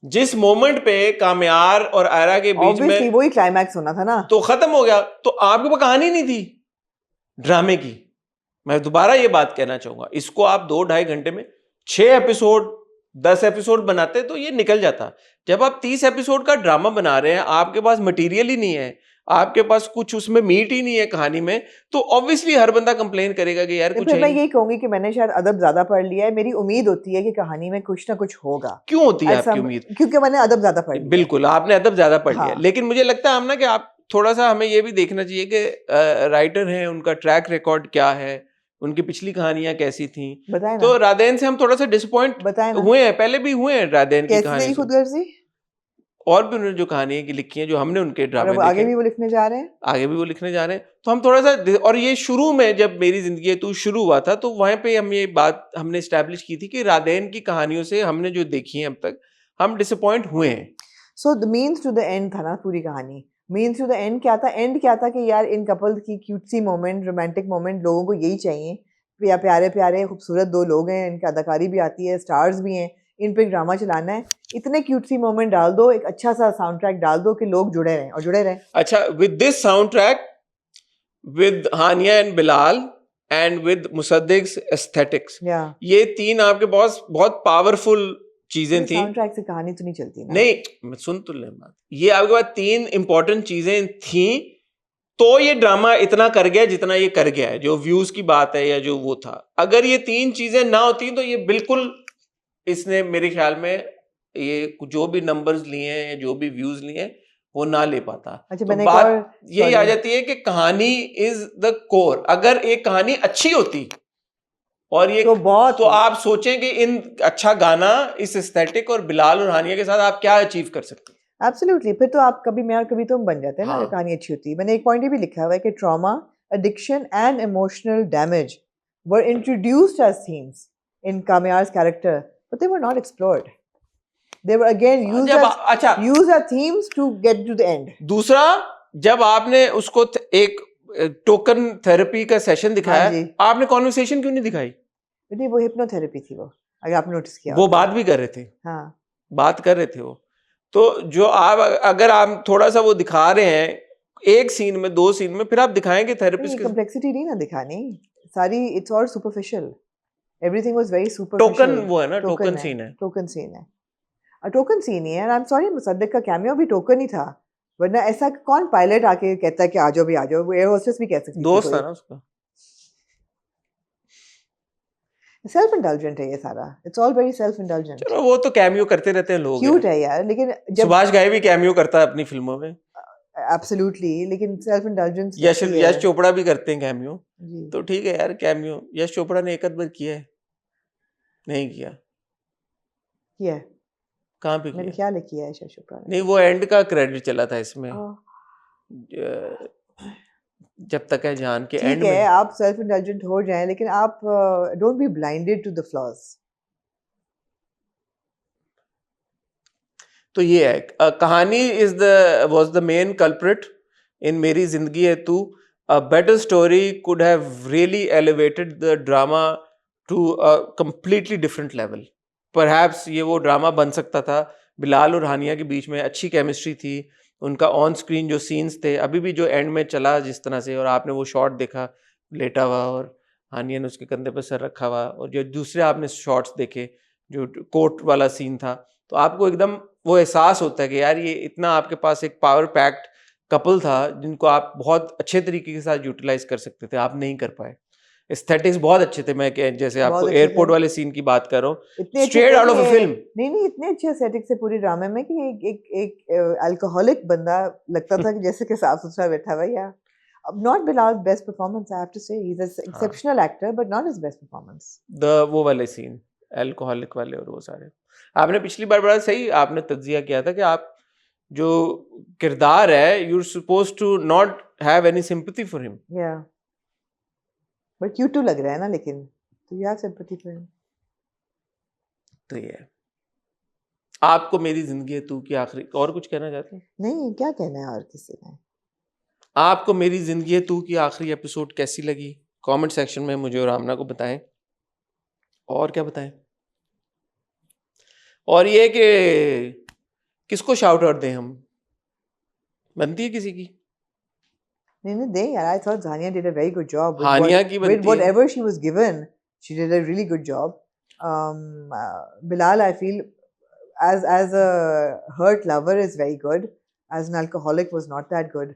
जिस मोमेंट पे कामयार और आयरा के बीच
Obviously,
में
वही क्लाइमैक्स होना था ना,
तो खत्म हो गया, तो आपके पास कहानी नहीं थी ड्रामे की। मैं दोबारा ये बात कहना चाहूंगा, इसको आप 2-2.5 घंटे में 6 एपिसोड 10 एपिसोड बनाते तो ये निकल जाता। जब आप 30 एपिसोड का ड्रामा बना रहे हैं, आपके पास मटेरियल ही नहीं है, आपके पास कुछ उसमें मीट ही नहीं है कहानी में, तो ऑब्वियसली हर बंदा कंप्लेन करेगा कि यार कुछ
फिर
है
मैं
ही।
यही कहूंगी कि मैंने शायद अदब ज्यादा पढ़ लिया है, मेरी उम्मीद होती है कि कहानी में कुछ ना कुछ होगा।
क्यों होती है
ऐसा
आपकी उम्मीद?
क्योंकि मैंने अदब ज्यादा पढ़ लिया है।
बिल्कुल, आपने अदब ज्यादा पढ़ लिया,
हाँ।
लेकिन मुझे लगता है हम ना कि आप थोड़ा सा हमें ये भी देखना चाहिए कि राइटर हैं, उनका ट्रैक रिकॉर्ड क्या है, उनकी पिछली कहानियां कैसी थी।
बताए ना,
तो राधेन से हम थोड़ा सा डिसअपॉइंट
बताए ना,
हुए हैं, पहले भी हुए हैं राधेन की
कैसी
कहानी
तेरी
से,
खुदगर्जी,
और भी उन्होंने जो कहानियां की लिखी हैं, जो हमने उनके
और
ड्रामे
अब आगे
देखे,
भी वो लिखने जा रहे हैं।
आगे भी वो लिखने जा रहे हैं। तो हम थोड़ा सा, और ये शुरू में जब मेरी जिंदगी है तू शुरू हुआ था, तो वहां पे हम ये बात हमने स्टैब्लिश की थी कि राधेन की कहानियों से हमने जो देखी है अब तक, हम डिसअपॉइंट हुए हैं।
So the means to the end था ना पूरी कहानी। मीन्स टू द एंड क्या था? एंड क्या था कि यार इन कपल की क्यूटसी मोमेंट, रोमांटिक मोमेंट, लोगों को यही चाहिए। या प्यारे प्यारे खूबसूरत दो लोग हैं, इनकी अदाकारी भी आती है, स्टार्स भी हैं, इन पे ड्रामा चलाना है, इतने क्यूटसी मोमेंट डाल दो, एक अच्छा सा साउंड ट्रैक डाल दो कि लोग जुड़े रहें और जुड़े रहें।
अच्छा, with this soundtrack, with Hania and Bilal and with Musaddiq's aesthetics,
या
ये तीन आपके बहुत बहुत पावरफुल चीजें थी।
साउंड ट्रैक से कहानी तो नहीं चलती ना।
नहीं, मैं सुन तो ले बात, ये आपके पास तीन इंपॉर्टेंट चीजें थी, तो ये ड्रामा इतना कर गया जितना ये कर गया है, जो व्यूज की बात है या जो वो था। अगर ये तीन चीजें ना होती तो ये बिल्कुल, इसने मेरे ख्याल में ये जो भी नंबर्स लिए हैं या जो भी व्यूज लिए हैं, वो ना ले पाता।
अच्छा,
तो
मैंने एक
बात
और
यही आ
sorry।
जाती है कि कहानी इज द कोर। अगर एक कहानी अच्छी होती और ये
तो बहुत
तो आप सोचें कि इन अच्छा गाना, इस एस्थेटिक और बिलाल और हानिया के साथ आप क्या अचीव कर सकते हैं।
एब्सोल्युटली। फिर तो आप कभी मैं और कभी तुम बन जाते हैं ना,
हाँ।
अगर कहानी अच्छी होती है। मैंने एक पॉइंट ये भी लिखा हुआ है कि trauma, addiction and emotional damage were introduced as themes in Kamyar's character, but they were not explored. They were again
अच्छा,
used as themes to get to the end।
दूसरा, जब आपने उसको एक टोकन थेरेपी का सेशन दिखाया,
हाँ जी।
आपने कॉन्वर्सेशन क्यों नहीं दिखाई?
नहीं, वो हिप्नोथेरेपी थी वो, अगर आपने नोटिस किया
वो
हो तो।
बात भी कर रहे थे,
हाँ,
बात कर रहे थे वो। तो जो आप, अगर आप थोड़ा सा वो दिखा रहे हैं एक सीन में, दो सीन में, फिर आप दिखाएंगे थेरेपिस्ट के
कम्प्लेक्सिटी नहीं ना दिखानी सारी, it's all superficial, everything was very superficial.
Token वो है ना, टोकन सीन है।
टोकन सीन है, टोकन सीन ही है। आई एम सॉरी, मुसद्दिक का कैमियो भी टोकन ही था, वरना ऐसा कौन पायलट आके कहता है कि आ जाओ भी आ जाओ? वो एयर होस्टेस भी कह सकती थी।
दोस्त था ना उसका।
सेल्फ इंडल्जेंट है ये सारा, it's all very self indulgent.
चलो, वो तो कैमियो करते रहते हैं लोग,
क्यूट है यार, लेकिन जब
सुभाष घाई भी कैमियो करता है अपनी फिल्मों में,
एब्सोल्युटली, लेकिन सेल्फ इंडल्जेंस
यश चोपड़ा भी करते हैं कैमियो,
जी।
तो ठीक है यार, कैमियो यश चोपड़ा ने एक आध बार किया है, नहीं किया?
किया है,
कहाँ पे
मेरे
किया?
ख्याल है किया है शशि कपूर ने।
नहीं, वो एंड का क्रेडिट चला था इसमें,
हाँ।
जब तक है जान के
ठीक
एंड
है,
में।
आप सेल्फ इंडल्जेंट हो जाएं, लेकिन आप don't be blinded to the flaws.
तो ये है, कहानी was the main culprit in मेरी जिंदगी है तू। A better story could have really elevated the drama to a completely different level. Perhaps ये वो ड्रामा बन सकता था। बिलाल और हानिया के बीच में अच्छी केमिस्ट्री थी, उनका ऑन स्क्रीन जो सीन्स थे, अभी भी जो एंड में चला जिस तरह से, और आपने वो शॉट देखा लेटा हुआ और हानिया ने उसके कंधे पर सर रखा हुआ, और जो दूसरे आपने शॉट्स देखे जो कोर्ट वाला सीन था, तो आपको एकदम वो एहसास होता है कि यार ये इतना आपके पास एक पावर पैक्ड कपल था जिनको आप बहुत अच्छे तरीके के साथ यूटिलाइज कर सकते थे, आप नहीं कर पाए। एस्थेटिक्स बहुत अच्छे थे, मैं जैसे आपको
बहुत अच्छे
एयरपोर्ट
थे।
वाले सीन की बात कर रहा हूँ,
इतने
straight out of a film.
नहीं, इतने अच्छे एस्थेटिक्स से पूरी ड्रामे में कि एक अल्कोहलिक बंदा लगता था कि जैसे कि साफ सुथरा बैठा हुआ। या not Bilal best performance, I have to say, he is an exceptional actor but not his best performance.
वो वाले सीन अल्कोहलिक वाले और वो सारे, आपने पिछली बार बड़ा सही आपने तज्जिया किया था कि आप जो किरदार है, you are supposed to not have any sympathy for him.
या बट क्यूट तो लग रहा है ना, लेकिन तो you have sympathy for him.
तो ये है। आपको मेरी जिंदगी है तू की आखिरी, और कुछ कहना चाहते हैं?
नहीं, क्या कहना है और किसी ने?
आपको मेरी जिंदगी है तू की आखिरी एपिसोड कैसी लगी? कमेंट सेक्शन में मुझे और आमना को बताएं। और क्या बताएं? और ये कि किसको शाउट आउट दें हम? बनती है किसी की?
नहीं दे यार, I thought Hania did a very good job.
Hania की बनती है।
Whatever she was given, she did a really good job. Bilal, I feel as a hurt lover is very good. As an alcoholic was not that good.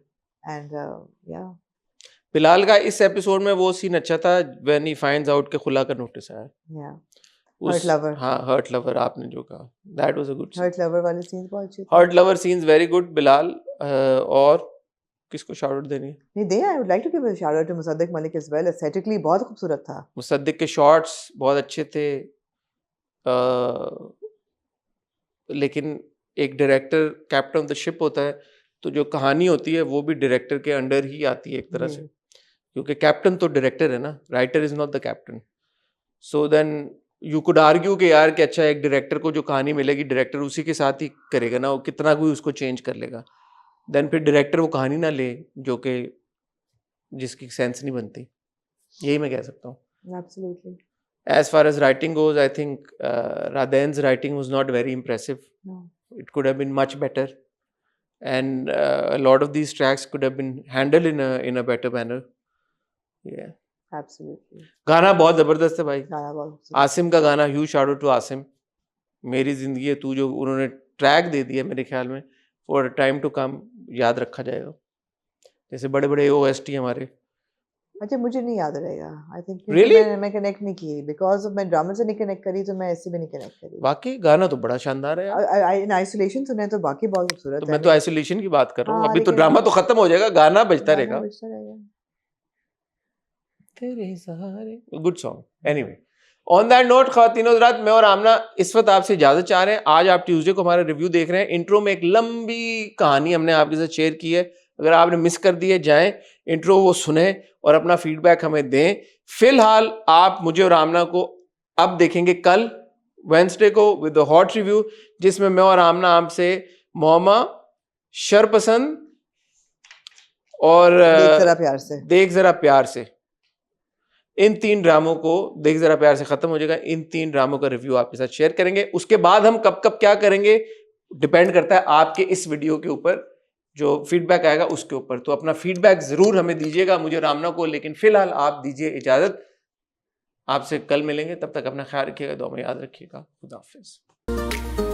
And yeah.
Bilal का इस episode में वो scene अच्छा था when he finds out के खुला का notice आया।
Yeah. Hurt lover.
हाँ, हर्ट लवर आपने जो कहा, that was a good.
Hurt lover वाले scenes बहुत अच्छे थे।
Hurt lover scenes very good Bilal. और किसको शाउट आउट देनी है?
नहीं दे, I would like to give a shout out to Musaddiq Malik as well. Aesthetically बहुत खूबसूरत था।
मुसद्दिक के शॉट्स बहुत अच्छे थे। लेकिन एक director captain of the ship होता है, तो जो कहानी होती है वो भी डायरेक्टर के अंडर ही आती है एक तरह से, क्योंकि कैप्टन तो डायरेक्टर है ना, writer is not the captain. So then you could argue कि यार कि अच्छा एक डायरेक्टर को जो कहानी मिलेगी डायरेक्टर उसी के साथ ही करेगा ना, वो कितना कोई उसको चेंज कर लेगा। देन फिर डायरेक्टर वो कहानी ना ले जो कि जिसकी सेंस नहीं बनती, यही मैं कह सकता हूँ।
Absolutely.
As far as writing goes, I think Radhen's writing was not very impressive.
No.
It could have been much better, and a lot of these tracks could have been handled in a better manner. Yeah.
Absolutely.
गाना बहुत जबरदस्त है भाई।
गाना बहुत खूबसूरत।
आसिम का गाना, huge shout out to Asim. मेरी जिंदगी है तू, जो उन्होंने ट्रैक दे दिया मेरे ख्याल में, फॉर टाइम टू कम याद रखा जाएगा। जैसे बड़े बड़े OST हमारे।
अच्छा मुझे नहीं याद रहेगा। I think
Really?
मैं कनेक्ट नहीं की because of मैं ड्रामा से नहीं कनेक्ट करी, तो मैं ऐसे भी नहीं कनेक्ट करी।
वाकई गाना तो बड़ा शानदार है यार।
In isolation सुने तो बाकी बहुत खूबसूरत
तो
है।
मैं तो आइसोलेशन की बात कर रहा हूँ।
हाँ,
अभी तो
लेकिन-
ड्रामा तो खत्म हो जाएगा, गाना बजता
गाना
रहेगा।
बजता रहेगा।
तेरे सहारे, good song. Anyway, on that note ख्वातीन हज़रात, मैं और आमना इस वक्त आपसे इजाजत चाह रहे हैं। आज आप ट्यूसडे को हमारा रिव्यू देख रहे हैं। इंट्रो में एक लंबी कहानी हमने आपके साथ शेयर की है, अगर आपने मिस कर दी है जाएं इंट्रो वो सुने और अपना फीडबैक हमें दें। फिलहाल आप मुझे और आमना को अब देखेंगे कल वेडनेसडे को विद द हॉट रिव्यू, जिसमें मैं और आमना आपसे मोहम्मा, शरपसंद और
देख जरा प्यार से,
देख जरा प्यार से, इन 3 ड्रामों को देख जरा प्यार से खत्म हो जाएगा। इन 3 ड्रामों का रिव्यू आपके साथ शेयर करेंगे। उसके बाद हम कब कब क्या करेंगे डिपेंड करता है आपके इस वीडियो के ऊपर, जो फीडबैक आएगा उसके ऊपर। तो अपना फीडबैक जरूर हमें दीजिएगा, मुझे रामना को। लेकिन फिलहाल आप दीजिए इजाजत, आपसे कल मिलेंगे। तब तक अपना ख्याल रखिएगा, दुआ में याद रखिएगा। खुदा हाफिज।